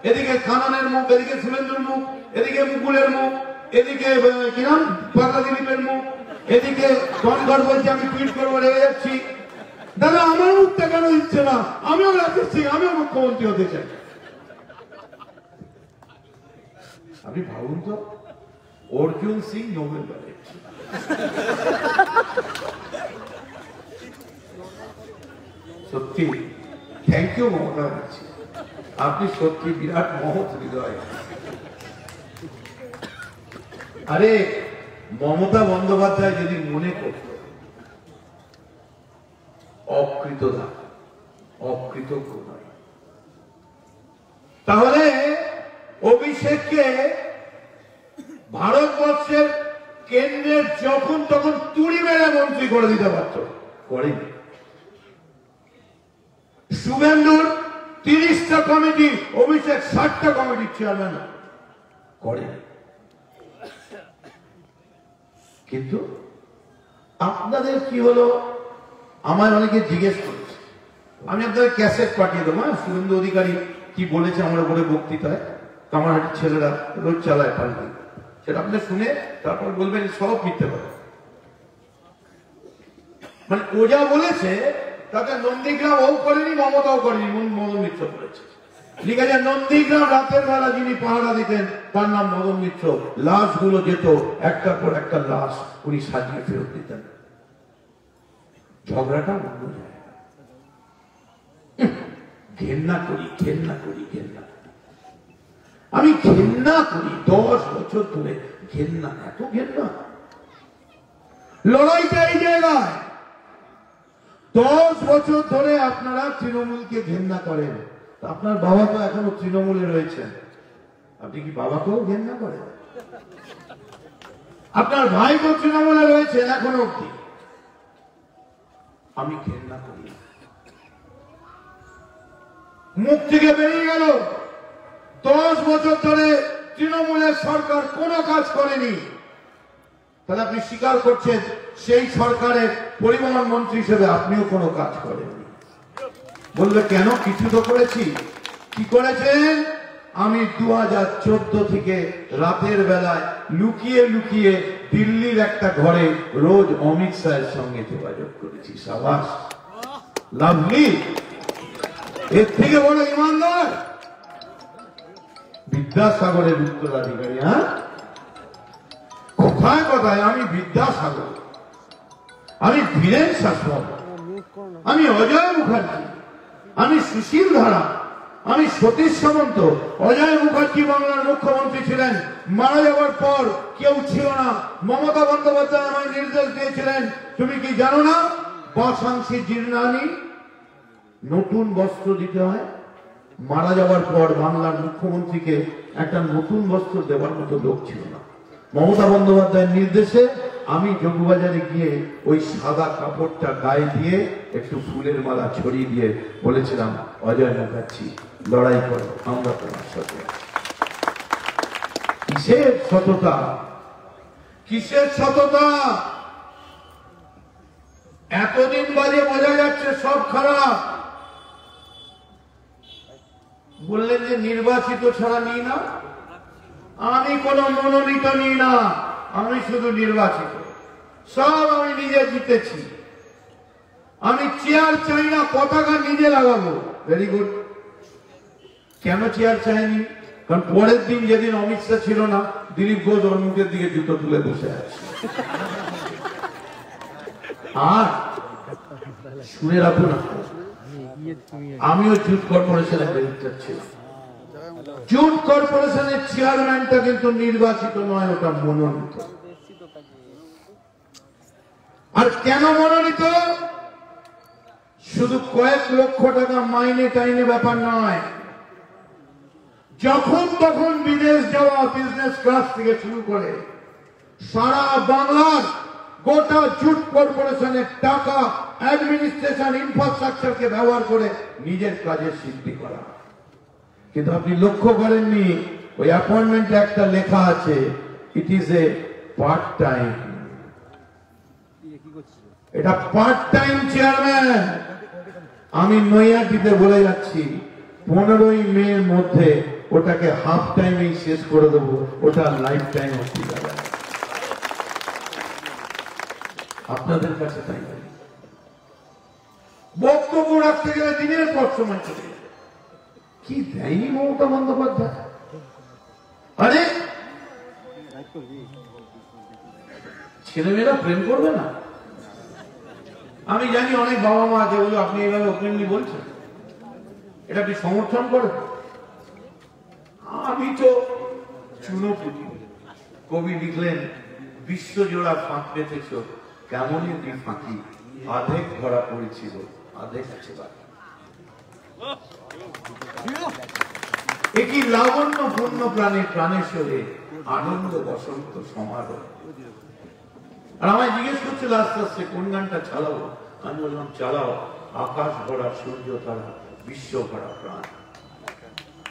এদিকে কাননের মুখ, এদিকে শুভেন্দুর মুখ, এদিকে মুকুলের মুখ, এদিকে কি নাম পাকা দিলীপের মুখ, এদিকে ধনগড় বলছে আমি টুইট করবো, রেগে যাচ্ছি। দাদা আমার মুখটা কেন দিচ্ছে না? আমিও রাকেশ সিং, আমিও মুখ্যমন্ত্রী হতে চাই। আপনি ভাবুন তো, অর্জুন সিং নোবেল পেয়েছে। সত্যি থ্যাংক ইউ মমতা ব্যানার্জি, আপনি সত্যি বিরাট মহৎ হৃদয়। আরে মমতা বন্দ্যোপাধ্যায় যদি মনে করত অকৃতজ্ঞতা, অকৃতজ্ঞ নয়, তাহলে অভিষেককে ভারতবর্ষের কেন্দ্রের যখন তখন তুড়ি মেরে মন্ত্রী করে দিতে পারত, করেনি। শুভেন্দুর 30টা কমিটি, অভিষেক 60টা কমিটির চেয়ারম্যান করেনি। কিন্তু আপনাদের কি হলো? আমার অনেকে জিজ্ঞেস করেছে, আমি আপনাদের ক্যাসেট পাঠিয়ে দেবো। শুভেন্দু অধিকারী কি বলেছে আমার উপরে বক্তৃতায়, কামারহাটির ছেলেরা রোজ চালায় পাল্টি, সেটা আপনি শুনে তারপর বলবেন সব মিথ্যে কথা। মানে ও যা বলেছে তাতে নন্দীগ্রাম ও করেনি, মমতাও করেনি, মদন মিত্র করেছে। লিখেছে নন্দীগ্রাম রাতের বেলা যিনি পাহারা দিতেন তার নাম মদন মিত্র। লাশগুলো যেত একটার পর একটা লাশ উনি সাজিয়ে ফেরত দিতেন। ঝগড়াটা বন্ধ যায়। ঘেন্না করি ঘেন্না করি ঘেন্না, আমি ঘেন্না করি 10 বছর ধরে ঘেন্না, এত ঘেন্না। লড়াইটা এই জায়গায় 10 বছর ধরে আপনারা তৃণমূলকে ঘেন্না করেন। আপনার বাবা তো এখনো তৃণমূলে রয়েছেন, আপনি কি বাবাকেও ঘেন্না করেন? আপনার ভাই তো তৃণমূলে রয়েছেন এখনো অব্দি। আমি ঘেন্না করি। মুখ থেকে বেরিয়ে গেল 10 বছর ধরে তৃণমূলের সরকার কোনো কাজ করেনি, তাহলে আপনি স্বীকার করছেন সেই সরকারের পরিবহন মন্ত্রী হিসেবে আপনিও কোনো কাজ করেননি। বলবে কেন, কিছু তো করেছি। কি করেছেন? আমি 2014 থেকে রাতের বেলায় লুকিয়ে লুকিয়ে দিল্লির একটা ঘরে রোজ অমিত শাহের সঙ্গে যোগাযোগ করেছি। সাবাস, লাভলি। এর থেকে বড় ইমানদার বিদ্যাসাগরের উত্তরাধিকারী। হ্যাঁ, কোথায় কোথায় আমি বিদ্যাসাগর, আমি বীরেন শাসক, আমি অজয় মুখার্জি, আমি সুশীল ধারা, আমি সতীশ সামন্ত। অজয় মুখার্জি বাংলার মুখ্যমন্ত্রী ছিলেন, মারা যাওয়ার পর কেউ ছিল না। মমতা বন্দ্যোপাধ্যায় আমায় নির্দেশ দিয়েছিলেন, তুমি কি জানো না বসাংশী জীর্ণানি, নতুন বস্ত্র দিতে হয়। মারা যাওয়ার পর বাংলার মুখ্যমন্ত্রীকে একটা নতুন বস্ত্র দেওয়ার মতো লোক ছিল না। মমতা বন্দ্যোপাধ্যায়ের নির্দেশে আমি যোগবাজারে গিয়ে ওই সাদা কাপড়টা গায়ে দিয়ে একটু ফুলের মালা ছড়িয়ে দিয়ে বলেছিলাম, অজয় মুখার্জি লড়াই করো, আমরা তোমার সাথে। কিসের সততা, কিসের সততা? এতদিন বাজে বোঝা যাচ্ছে সব খারাপ। বললেন যে নির্বাচিত ছাড়া নিই না, আমি কোন মনোনীত নিই না, আমি শুধু নির্বাচিত। সব আমি নিজে জিতেছি। আমি চেয়ার চাই না, পতাকা নিজে লাগাবো। Very good. কেন চেয়ার চাইনি? কারণ পরের দিন যেদিন অমিত শাহ ছিল না, দিলীপ ঘোষ ওর মুখের দিকে জুতো তুলে বসে আছে। আর শুনে রাখুন, আমিও জুট কর্পোরেশনের ডিরেক্টর ছিলাম। জুট কর্পোরেশনের চেয়ারম্যানটা কিন্তু নির্বাচিত নয়, ওটা মনোনীত। আর কেন মনোনীত? শুধু কয়েক লক্ষ টাকা মাইনে টাইনে ব্যাপার নয়। যখন তখন বিদেশ যাওয়া, বিজনেস ক্লাস থেকে শুরু করে সারা বাংলার গোটা জুট কর্পোরেশনের টাকা অ্যাডমিনিস্ট্রেশন ইনফ্রাস্ট্রাকচারকে ব্যবহার করে নিজের কাজের সিদ্ধি করা। কিন্তু আপনি লক্ষ্য করেননি, ওই অ্যাপয়েন্টমেন্টে একটা লেখা আছে, it is a part time. এটা পার্ট টাইম চেয়ারম্যান। আমি নৈয়াটিতে বলে যাচ্ছি, 15ই মের মধ্যে ওটাকে হাফ টাইমেই শেষ করে দেবো, ওটা লাইফ টাইম অব্দি যাবে। আপনাদের কাছে তাই বক্তব্য রাখতে গেলে দিনের পর সময় চলে যাবে। কি দেয়নি মমতা বন্দ্যোপাধ্যায়? আরে ছেলেমেয়েরা প্রেম করবে না? আমি জানি অনেক বাবা মা আছে, বলে আপনি এইভাবে ওপেনলি বলছেন, এটা আপনি সমর্থন করেন। আমি তো চুনোপুটি। কবি লিখলেন, বিশ্বজোড়া ফাঁক পেতেছ, কেমনই তুই ফাঁকি, আধেক ধরা পড়েছিল, আধেক আছে বাকি। একই লাবণ্য পূর্ণ প্রাণে প্রাণেশ্বরে আনন্দ বসন্ত সমারোহ। আর আমায় জিজ্ঞেস করছিল আস্তে আস্তে কোন গানটা চালাবো। আমি বললাম, চালাও আকাশ ভরা সূর্য তারা, বিশ্ব ভরা প্রাণ।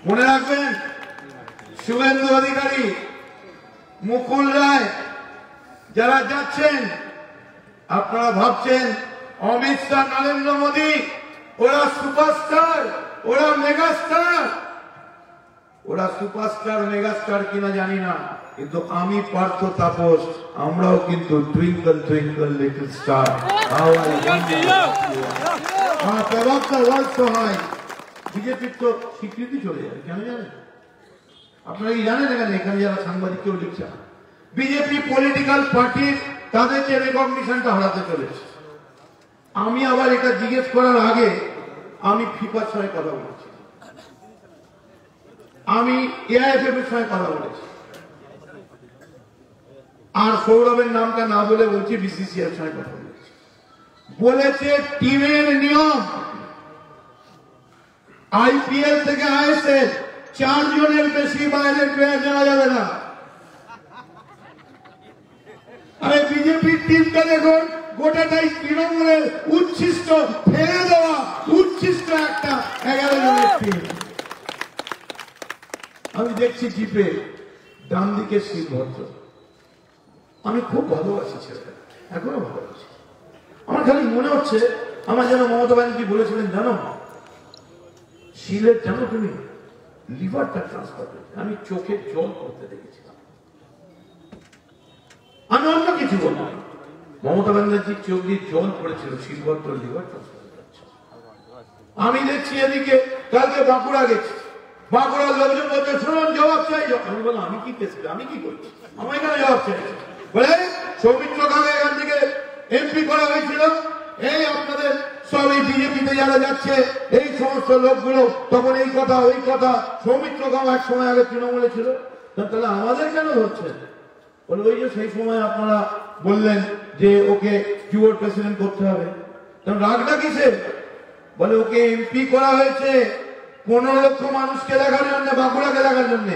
মনে রাখবেন, শুভেন্দু অধিকারী, মুকুল রায় যারা যাচ্ছেন, আপনারা ভাবছেন অমিত শাহ, নরেন্দ্র মোদী ওরা সুপারস্টার, ওরা মেগাস্টার। ওরা সুপারস্টার মেগাস্টার কিনা জানি না, কিন্তু আমি পার্থ তাপস, আমরাও কিন্তু twinkle twinkle little star. Our Prabhakar also high. বিজেপির তো স্বীকৃতি চলে যাবে, কেন জানেন? আপনারা কি জানেন এখানে যারা সাংবাদিক কেউ লিখছে না, বিজেপি পলিটিক্যাল পার্টির তাদের যে রেকগনিশনটা হারাতে চলেছে। আমি আবার এটা জিজ্ঞেস করার আগে আমি ফিফার সঙ্গে কথা বলেছি, আমি এআইএফএফ এর সঙ্গে কথা বলেছি, আর সৌরভের নামটা না বলে বলছি বিসিসিআই এর সঙ্গে কথা বলেছি। বলেছে টিমের নিয়ম, আইপিএল থেকে আইএসএল 4 জনের বেশি বাইরের প্লেয়ার নেওয়া যাবে না। আরে বিজেপির টিমটা দেখুন, গোটাটাই তৃণমূলের উচ্ছিষ্ট, ফেলে দেওয়া উচ্ছিষ্ট একটা 11 জনের টিম। আমি দেখছি জিপে ডান দিকে শিলভদ্র, আমি খুব ভালোবাসি ছেলেটা, এখনো ভালোবাসি। আমার খালি মনে হচ্ছে, আমার যেন মমতা ব্যানার্জি বলেছিলেন, জানো শিলের জানো তুমি লিভারটা ট্রান্সফার করেছে। আমি চোখে জল পড়তে দেখেছিলাম, আমি অন্য কিছু বলবো না, মমতা ব্যানার্জির চোখ দিয়ে জল পড়েছিল, শিলভদ্র লিভার ট্রান্সফার করছে। আমি দেখছি এদিকে, কালকে বাঁকুড়া গেছি, বাঁকুড়ার লোকজন বলছে শুনুন জবাব চাই। আমি বললাম আমি কি পেয়েছি, আমি কি করছি, আমার এখানে জবাব চাই। বলে সৌমিত্র খাকে এখান থেকে এমপি করা হয়েছিল, এই আপনাদের সব এই বিজেপিতে যারা যাচ্ছে এই সমস্ত লোকগুলো তখন এই কথা ওই কথা। সৌমিত্র খাম এক সময় আগে তৃণমূলে ছিল, তাহলে আমাদের কেন ধরছেন? বলে ওই যে সেই সময় আপনারা বললেন যে ওকে যুব প্রেসিডেন্ট করতে হবে, তখন রাগটা কিসে? বলে ওকে এমপি করা হয়েছে 15 লক্ষ মানুষকে দেখার জন্য, বাঁকুড়াকে দেখার জন্য।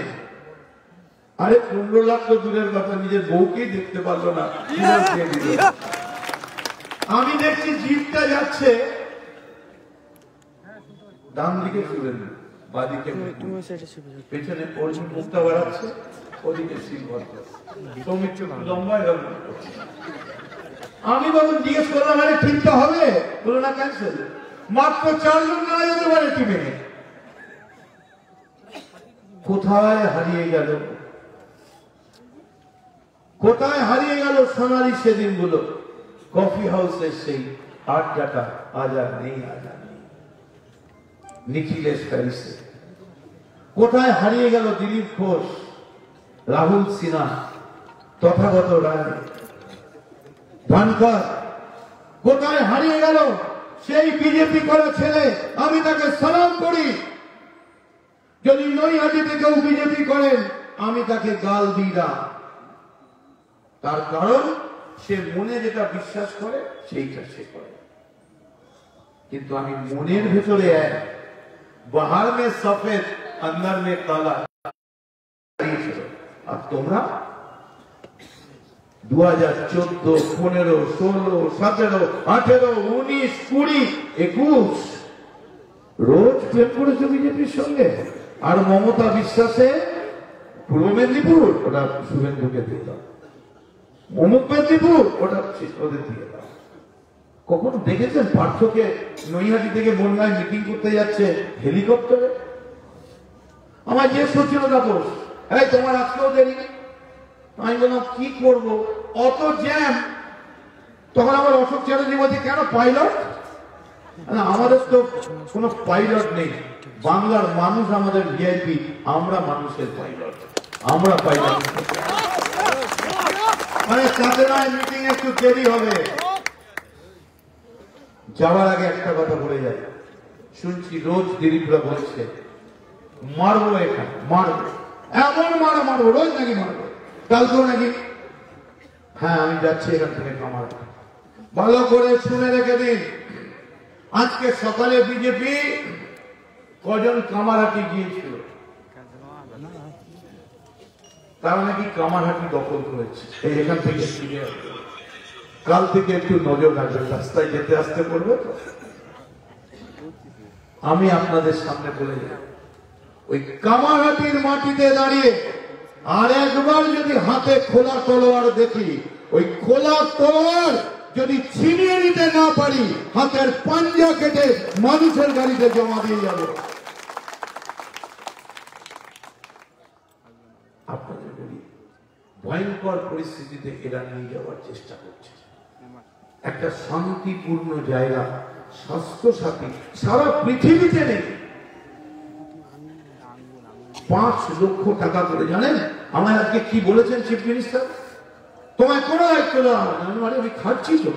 আরে 15 লাখ তো দূরের কথা, নিজের বউকেই দেখতে পারলো না। আমি দেখছি জিপটা যাচ্ছে, ডান দিকে শুভেন, বাদিকে পেছনে অর্জুন মুক্তা বাড়াচ্ছে, ওদিকে শিলভদ্র, সৌমিত্র লম্বা। আমি তখন জিজ্ঞেস করলাম আরে টিমটা হবে? বলো না ক্যান্সেল, মাত্র 4 জন না যেতে পারে টিমে। কোথায় হারিয়ে গেল, কোথায় হারিয়ে গেল সোনালি সেদিনগুলো? কফি হাউসের সেই আড্ডাটা আজ আর নেই, আজ আর নেই। নিখিলেশ প্যারিসে কোথায় হারিয়ে গেল দিলীপ ঘোষ, রাহুল সিনহা, তথাগত রায়, ধনকর? কোথায় হারিয়ে গেল সেই বিজেপি করা ছেলে? আমি তাকে সালাম করি, যদি নৈহাটিতে কেউ বিজেপি করেন আমি তাকে গাল দিই না। তার কারণ সে মনে যেটা বিশ্বাস করে সেইটা সে করে, কিন্তু আমি মনের ভেতরে এক, বাহার মে সফেদ অন্দর মে কালা। আর তোমরা 2014, 15, 16, 17, 18, 19, 20, 21 রোজ প্রেম করেছো বিজেপির সঙ্গে। আর মমতা বিশ্বাসে পূর্ব মেদিনীপুর, ওটা শুভেন্দুকে দিয়ে দাও। অমুক মেদিনীপুর, ওটা ওদের দিয়ে দাও। কখনো দেখেছেন পার্থকে নৈহাটি থেকে বনগাঁয় মিটিং করতে যাচ্ছে হেলিকপ্টারে? আমার যে সচিন তাপস, এই তোমার আজকেও দেরি। আমি বললাম কি করবো, অত জ্যাম। তখন আমার অশোক চ্যাটার্জি বলছে কেন পাইলট? আমাদের তো কোনো পাইলট নেই, বাংলার মানুষ আমাদের ভিআইপি, আমরা মানুষের পাইলট, আমরা পাইলট। মানে তাতে নয় মিটিং একটু দেরি হবে। যাওয়ার আগে একটা কথা বলে যায়, শুনছি রোজ দিলীপরা বলছে মারবো, এখানে মারবো, এমন মারবো, রোজ নাকি মারবো, কালকেও নাকি। হ্যাঁ আমি যাচ্ছি এখান থেকে কামার। ভালো করে শুনে রেখে দিন, আজকে সকালে বিজেপি কজন কামারহাটি গিয়েছিল, তারা নাকি কামারহাটি দখল করেছে। এখান থেকে ফিরে আসবে, কাল থেকে একটু নজর রাখবেন, রাস্তায় যেতে আসতে পড়বে তো। আমি আপনাদের সামনে বলে যাই, ওই কামারহাটির মাটিতে দাঁড়িয়ে আর একবার যদি হাতে খোলা তলোয়ার দেখি, ওই খোলা তলোয়ার যদি ছিনিয়ে নিতে না পারি, হাতের পাঞ্জা কেটে মানুষের গাড়িতে জমা দিয়ে যাব। আপনাদের বলি, ভয়ঙ্কর পরিস্থিতিতে এরা নিয়ে যাওয়ার চেষ্টা করছে। একটা শান্তিপূর্ণ জায়গা, স্বাস্থ্য সাথী সারা পৃথিবীতে নেই। 5 লক্ষ টাকা করে। জানেন আমায় আজকে কি বলেছেন চিফ মিনিস্টার? তোমায় কোনো দায়িত্ব দেওয়া হবে না। মানে আমি খাচ্ছি তো,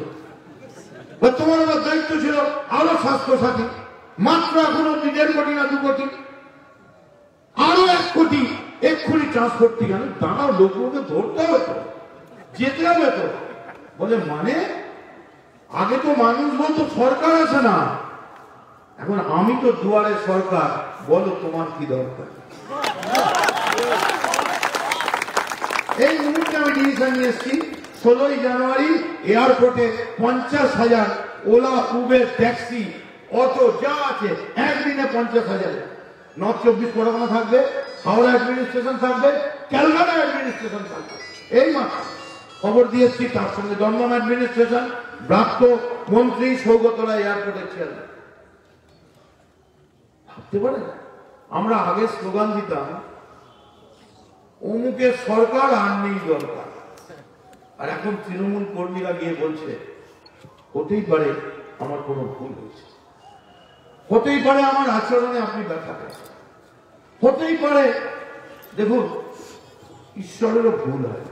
তোমার আমার দায়িত্ব ছিল আরো স্বাস্থ্য সাথী, মাত্র এখনো 1.5 কোটি না 2 কোটি, আরো 1 কোটি এক্ষুনি ট্রান্সপোর্ট থেকে দাঁড়াও, লোকগুলোকে ধরতে হবে তো, যেতে হবে তো। বলে মানে আগে তো মানুষ বলতো সরকার আছে না, এখন আমি তো দুয়ারে সরকার, বলো তোমার কি দরকার। এই মুহূর্তে আমি ডিসিশন নিয়ে এসেছি 16ই জানুয়ারি এয়ারপোর্টে 50,000 ওলা, উবের, ট্যাক্সি, অটো যা আছে একদিনে 50,000। নর্থ 24 পরগনা থাকবে, হাওড়া অ্যাডমিনিস্ট্রেশন থাকবে, ক্যালকাটা অ্যাডমিনিস্ট্রেশন থাকবে। এই মাত্র খবর দিয়েছি, তার সঙ্গে দমদম অ্যাডমিনিস্ট্রেশন, প্রাপ্ত মন্ত্রী সৌগত রায় এয়ারপোর্টের চেয়ারম্যান। ভাবতে পারেন আমরা আগে স্লোগান দিতাম অমুকের সরকার আর নেই দরকার, আর এখন তৃণমূল কর্মীরা গিয়ে বলছে হতেই পারে আমার কোনো ভুল হয়েছে, হতেই পারে আমার আচরণে আপনি ব্যথা পেয়েছেন, হতেই পারে। দেখুন ঈশ্বরেরও ভুল হয়,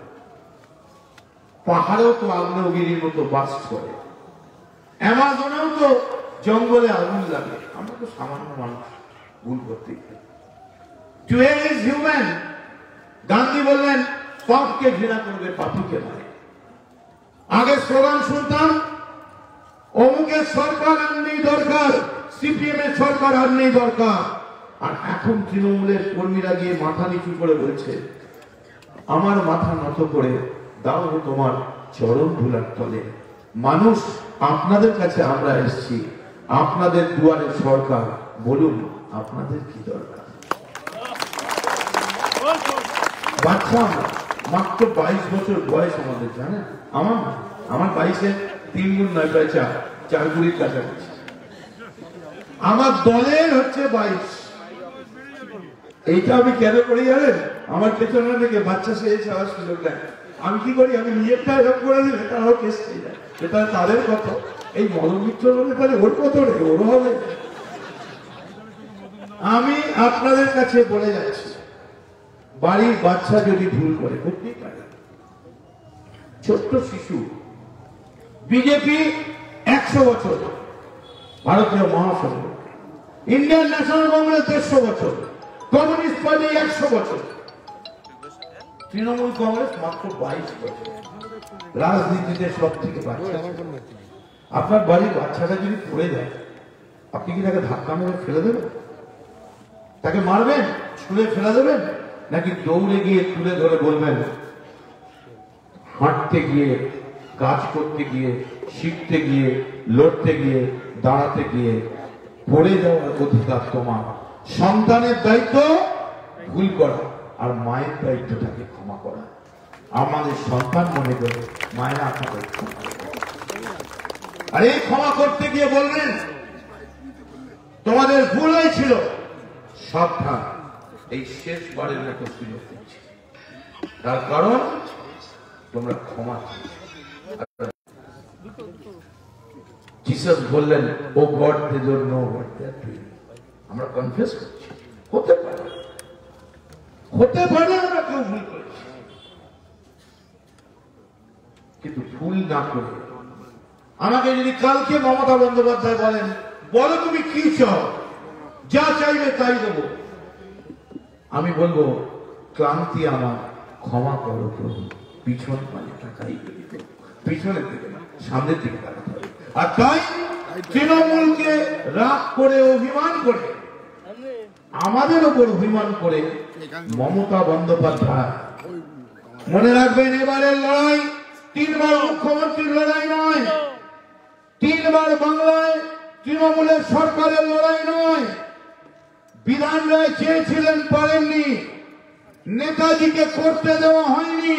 পাহাড়েও তো আগ্নেয়গিরির মতো বাস করে, অ্যামাজনেও তো জঙ্গলে আগুন লাগে, আমরা তো সামান্য মানুষ, ভুল করতেই পারি। টু এর ইজ হিউম্যান। গান্ধী বললেন পাপকে ঘৃণা করবে, পাপীকে নয়। আগে স্লোগান শুনতাম অমুকের সরকার আর নেই দরকার, সিপিএম এর সরকার আর নেই দরকার, আর এখন তৃণমূলের কর্মীরা গিয়ে মাথা নিচু করে বলছে আমার মাথা নত করে দাও তোমার চরণ ধুলার তলে। মানুষ আপনাদের কাছে আমরা এসেছি, আপনাদের দুয়ারে সরকার, বলুন আপনাদের কি দরকার। বাচ্চা মাত্র 22 বছর বয়স আমাদের, জানেন আমার 22-এ 3 গুণ নয়, প্রায় 4 গুণের কাছাকাছি। আমার দলের হচ্ছে 22। এইটা আমি কেন করি জানেন? আমার পেছনে থেকে বাচ্চা সে যাওয়ার সুযোগ দেয়। আমি কি করি, আমি নিজেরটা এরকম করে দিলে তারাও কেস হয়ে যায়, সেটা তাদের কথা। এই মনোমিত্র বলে তাহলে ওর কত রে, ওর হবে। আমি আপনাদের কাছে বলে যাচ্ছি বাড়ির বাচ্চা যদি ভুল করে, করতেই পারে, ছোট্ট শিশু, বিজেপি 100 বছর, ভারতীয় মহাসংঘ, ইন্ডিয়ান ন্যাশনাল কংগ্রেস 150 বছর, কমিউনিস্ট পার্টি 100 বছর, তৃণমূল কংগ্রেস মাত্র 22 বছর। রাজনীতিতে সব থেকে বাচ্চা। আপনার বাড়ির বাচ্চাটা যদি পড়ে যায়, আপনি কি তাকে ধাক্কা মেরে ফেলে দেবেন? তাকে মারবেন, ছুঁড়ে ফেলে দেবেন, নাকি দৌড়ে গিয়ে তুলে ধরে বলবেন হাঁটতে গিয়ে, কাজ করতে গিয়ে, শিখতে গিয়ে, লড়তে গিয়ে, দাঁড়াতে গিয়ে পড়ে যাওয়ার অধিকার তোমার। সন্তানের দায়িত্ব ভুল করা, আর মায়ের দায়িত্বটাকে ক্ষমা করা। আমাদের সন্তান মনে করে মায়েরা আপনাদের ক্ষমা করে, আর এই ক্ষমা করতে গিয়ে বলবেন তোমাদের ভুল হয়েছিল, সাবধান, এই শেষবারের মতো সুযোগ দিচ্ছি, তার কারণ তোমরা ক্ষমা। জিসাস বললেন O God they don't know what they are doing. আমরা কনফেস করছি, হতে পারে আমরা কেউ ভুল করেছি, কিন্তু ভুল না করে আমাকে যদি কালকে মমতা বন্দ্যোপাধ্যায় বলেন বলো তুমি কি চাও, যা চাইবে তাই দেবো, আমি বলবো ক্লান্তি আমার, ক্ষমা করো প্রভু, পিছন পানে তাকাই, পিছনের দিকে না সামনের দিকে তাকাতে হবে। আর তাই তৃণমূলকে রাগ করে, অভিমান করে, আমাদের ওপর অভিমান করে মমতা বন্দ্যোপাধ্যায়, মনে রাখবেন এবারের লড়াই 3 বার মুখ্যমন্ত্রীর লড়াই নয়, 3 বার বাংলায় তৃণমূলের সরকারের লড়াই নয়। বিধান রায় চেয়েছিলেন, পারেননি, নেতাজিকে করতে দেওয়া হয়নি,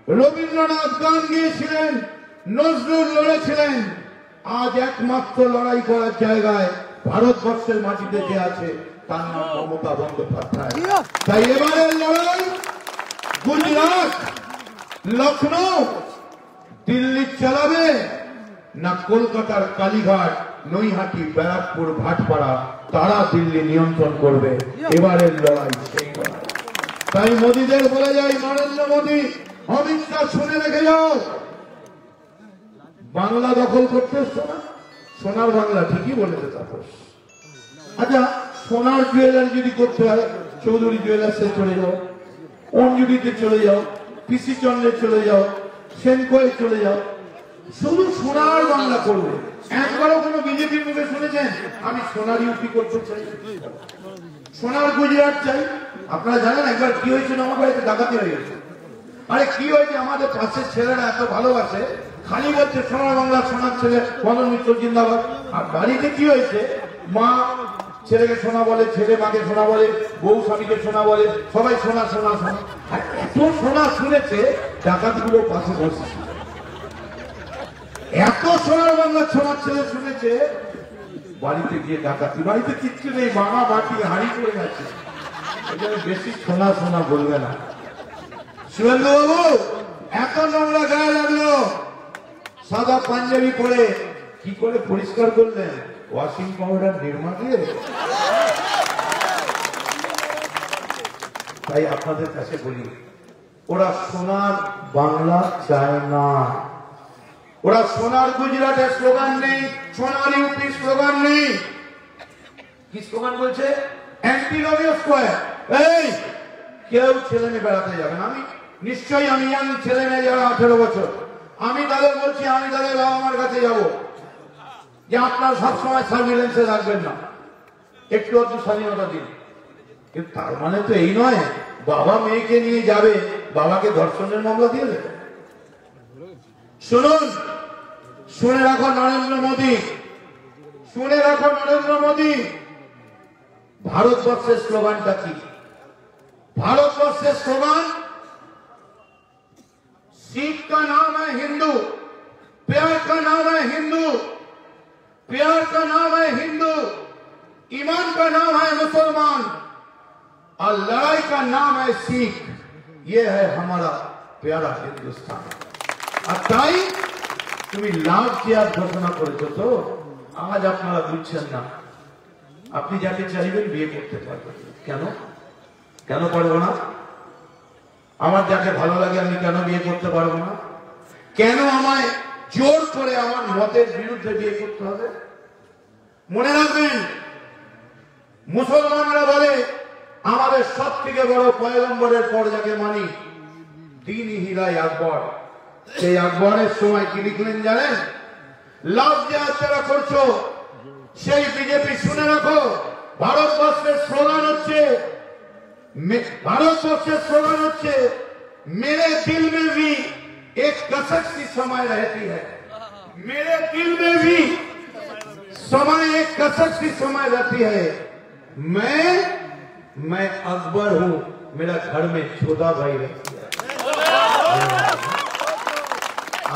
রবীন্দ্রনাথ গান গিয়েছিলেন, নজরুল লড়েছিলেন। আজ একমাত্র লড়াই করার জায়গায় ভারতবর্ষের মাটিতে যে আছে তার নাম মমতা বন্দ্যোপাধ্যায়। তাই এবারের লড়াই গুজরাট, লখনৌ, দিল্লি চালাবে না কলকাতার কালীঘাট, নৈহাটি, ব্যারাকপুর, ভাটপাড়া, তারা দিল্লি নিয়ন্ত্রণ করবে। এবারের লড়াই সেই তাই মোদীদের বলে যাই, নরেন্দ্র মোদী, অমিত শাহ, শুনে রেখে যাও, বাংলা দখল করতে এসছো না? সোনার বাংলা ঠিকই বলেছে তাপস। আচ্ছা, সোনার জুয়েলারি যদি করতে হয়, চৌধুরী জুয়েলার্সে চলে যাও, অঞ্জুরিতে চলে যাও, পিসি চন্দ্রে চলে যাও, সেনকোয়ে চলে যাও, শুধু সোনার বাংলা করবে। একবারও কোনো বিজেপির মুখে শুনেছেন আমি সোনার ইউপি করতে চাই, সোনার গুজরাট চাই? আপনারা জানেন একবার কি হয়েছিল, আমার বাড়িতে ডাকাতি হয়ে গেছে। আরে কি হয়েছে, আমাদের পাশের ছেলেরা এত ভালোবাসে, খালি বলছে সোনার বাংলা, সোনার ছেলে, মদন মিত্র জিন্দাবাদ। আর বাড়িতে কি হয়েছে, মা ছেলেকে সোনা বলে, ছেলে মাকে সোনা বলে, বউ স্বামীকে সোনা বলে, সবাই সোনা সোনা সোনা। আর এত সোনা শুনেছে ডাকাতগুলো পাশে বসেছে, এত সোনার বাংলা সোনার ছেলে শুনেছে, বাড়িতে গিয়ে ডাকাতি। বাড়িতে কিচ্ছু নেই, মামা বাটি হাড়ি করে গেছে, বেশি সোনা সোনা বলবে না। শুভেন্দু বাবু এত নোংরা গায়ে লাগলো, সাদা পাঞ্জাবি পরে কি করে পরিষ্কার করলেন? ওয়াশিং পাউডার, নির্মা দিয়ে। তাই আপনাদের কাছে বলি, ওরা সোনার বাংলা চায় না, ওরা সোনার গুজরাটের স্লোগান নেই, সোনার ইউপি স্লোগান নেই। কি স্লোগান বলছে? Anti রবিও square. এই কেউ ছেলে মেয়ে বেড়াতে যাবেন, আমি নিশ্চয়ই, আমি জানি ছেলে মেয়ে যারা 18 বছর, আমি তাদের বলছি, আমি তাদের বাবা মার কাছে যাব, যে আপনার সবসময় সার্ভিলেন্সে রাখবেন না, একটু একটু স্বাধীনতা দিন। কিন্তু তার মানে তো এই নয় বাবা মেয়েকে নিয়ে যাবে, বাবাকে ধর্ষণের মামলা দিয়ে দেবে। শুনুন, শুনে রাখো নরেন্দ্র মোদী, শুনে রাখো নরেন্দ্র মোদী, ভারতবর্ষের স্লোগানটা কি? ভারতবর্ষের স্লোগান, सीख का नाम है हिंदू, प्यार का नाम है हिंदू, प्यार का नाम है हिंदू, ईमान का नाम है मुसलमान, और लड़ाई का नाम है सिख। ये है हमारा प्यारा हिंदुस्तान। আর তাই তুমি লাভ চেয়ার ঘোষণা করেছো, তো আজ আপনারা বুঝছেন না, আপনি যাকে চাইবেন বিয়ে করতে পারবেন। কেন? কেন পারবো না? আমার যাকে ভালো লাগে আমি কেন বিয়ে করতে পারবো না? কেন আমায় জোর করে আমার মতের বিরুদ্ধে বিয়ে করতে হবে? মনে রাখবেন, মুসলমানরা বলে আমাদের সব থেকে বড় পয়গম্বরের পর যাকে মানি, দ্বীন হিরাই আকবর। সেই আকবরের সময় কি লিখলেন জানেন? লাভ যে যারা করছো সেই বিজেপি, শুনে রাখো, ভারতবর্ষের স্লোগান হচ্ছে, ভারতবর্ষের স্লোগান হচ্ছে, मेरे दिल में भी एक कसक सी समय रहती है, मेरे दिल में भी समय एक कसक सी समय रहती है, मैं अकबर हूं, मेरा घर में छोटा भाई रहती है।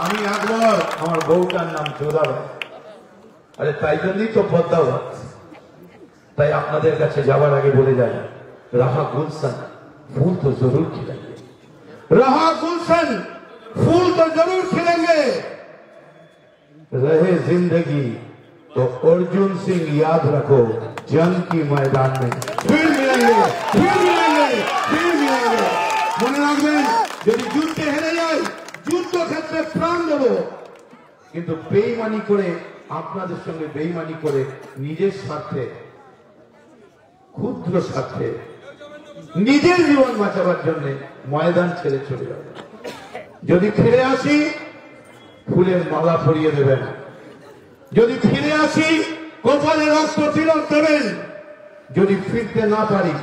আমি আকবর, আমার বউটার নাম চোদা ভাই। আরে তাই জন্যই তো পদ্মাবত। তাই আপনাদের কাছে যাওয়ার আগে বলে যাই, रहा गुलशन फूल तो जरूर खिलेंगे, रहा गुलशन फूल तो जरूर खिलेंगे, रहे जिंदगी तो अर्जुन सिंह याद रखो, जंग की मैदान में फिर मिलेंगे, फिर मिलेंगे, फिर मिलेंगे। মনে রাখবেন, যদি যুদ্ধে হেরে যায় যুদ্ধক্ষেত্রে প্রাণ দেব, কিন্তু বেঈমানি করে, আপনাদের সঙ্গে বেঈমানি করে, নিজের স্বার্থে, ক্ষুদ্র স্বার্থে, নিজের জীবন বাঁচাবার জন্য ময়দান ছেড়ে চলে যাবে। যদি ফিরে আসি ফুলের মালা পরিয়ে দেবেন, যদি ফিরে আসি কপালে রক্ত তিলক দেবেন। যদি ফিরতে না পারি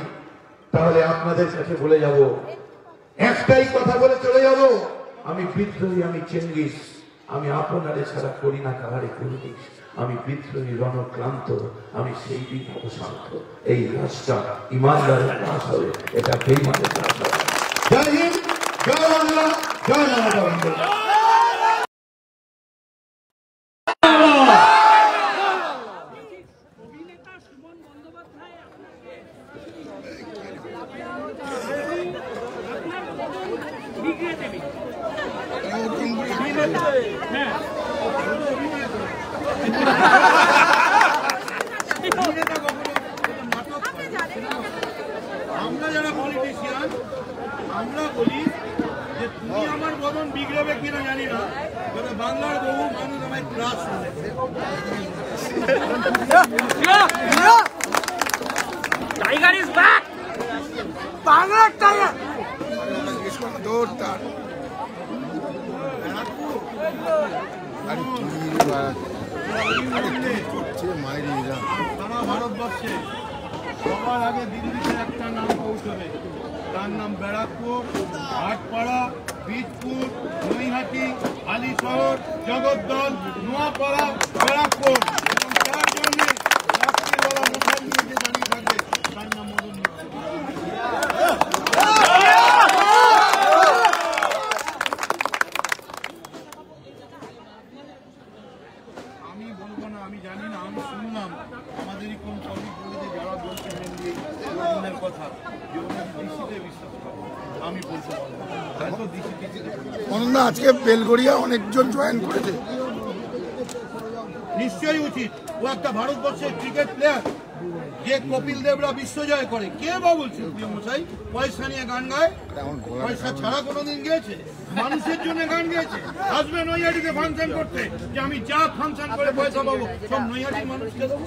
তাহলে আপনাদের কাছে বলে যাব, একটাই কথা বলে চলে যাব, আমি বিদ্রোহী, আমি চেঙ্গিস, আমি আপনারে ছাড়া করি না কাহারে করিস, আমি বিদ্রোহী রণক্লান্ত, আমি সেই দিন অবসান্ত। এই রাষ্ট্রটা ইমানদারের রাস হবে, এটা বেঈমানের রাস হবে। জয় হিন্দ, জয় বাংলা, জয় মমতা বন্দ্যোপাধ্যায়। আমরা যারা পলিটিশিয়ান আমরা বলি যে তুমি আমার বদন বিগড়বে কিনা জানি না, তবে বাংলার বহু মানুষ আমায় ক্লাস শুনেছে। টাইগার ইজ ব্যাক, বাংলার টাইগার। সারা ভারতবর্ষে সবার আগে দিল্লিতে একটা নাম পৌঁছবে, তার নাম ব্যারাকপুর, হাটপাড়া, বীজপুর, নৈহাটি, আলিশহর, জগদ্দল, নোয়াপাড়া, ব্যারাকপুর। এবং তার জন্য রাত্রিবেলা মশাই নিয়ে যে দাঁড়িয়ে থাকবে তার নাম মদন মিত্র। আমি বলবো না, আমি জানি না, আমি শুনলাম আমাদেরই কোন কর্মী বলে যারা বলছেন দিনের কথা যে ওরা ডিসিতে বিশ্বাস করে, আমি বলতে পারবো হয়তো ডিসিতে। অনন্দা, আজকে বেলগড়িয়া অনেকজন জয়েন করেছে, নিশ্চয়ই উচিত। ও একটা ভারতবর্ষের ক্রিকেট প্লেয়ার, যে কপিল দেবরা বিশ্বজয় করে। কে বা বলছে প্রিয় মশাই পয়সা নিয়ে গান গায়? পয়সা ছাড়া কোনোদিন গেছে? মানুষের জন্য গান গেয়েছে। আসবে নৈহাটিতে ফাংশন করতে, যে আমি যা ফাংশন করে পয়সা পাবো সব নৈহাটির মানুষকে দেবো।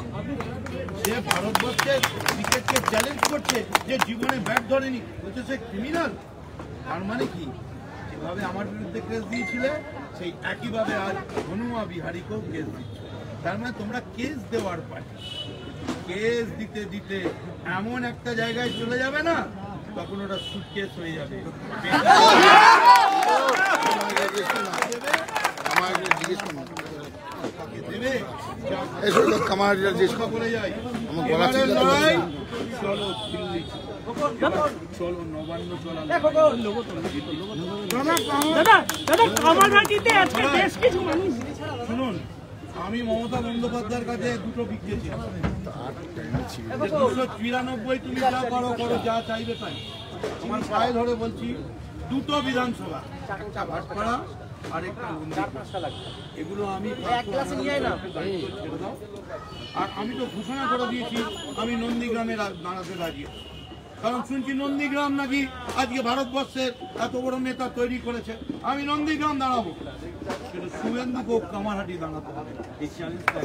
সে ভারতবর্ষের ক্রিকেটকে চ্যালেঞ্জ করছে, যে জীবনে ব্যাট ধরেনি, বলছে সে ক্রিমিনাল। তার মানে কি, যেভাবে আমার বিরুদ্ধে কেস দিয়েছিলে সেই একইভাবে আজ হনুমা বিহারীকেও কেস দিচ্ছে। তার মানে তোমরা কেস দেওয়ার পার্টি, কেস দিতে দিতে এমন একটা জায়গায় চলে যাবে না, তখন ওটা সুটকেস হয়ে যাবে। বলে যাই চলো দিল্লি, চলো নবান্ন, শুনুন, আমি মমতা বন্দ্যোপাধ্যায়ের কাছে দুটো বিজ্ঞেছি, 293 তুমি যা করো করো, যা চাইবে তাই। আমার পায়ে ধরে বলছি, দুটো বিধানসভা, একটা ভাটপাড়া আর একটা নন্দীগ্রাম, এগুলো আমি ছেড়ে দাও। আর আমি তো ঘোষণা করে দিয়েছি আমি নন্দীগ্রামে দাঁড়াতে রাজি, কারণ শুনছি নন্দীগ্রাম নাকি আজকে ভারতবর্ষের এত বড় নেতা তৈরি করেছে। আমি নন্দীগ্রাম দাঁড়াবো, কিন্তু শুভেন্দুকেও কামারহাটি দাঁড়াতে হবে। এই চ্যালেঞ্জটা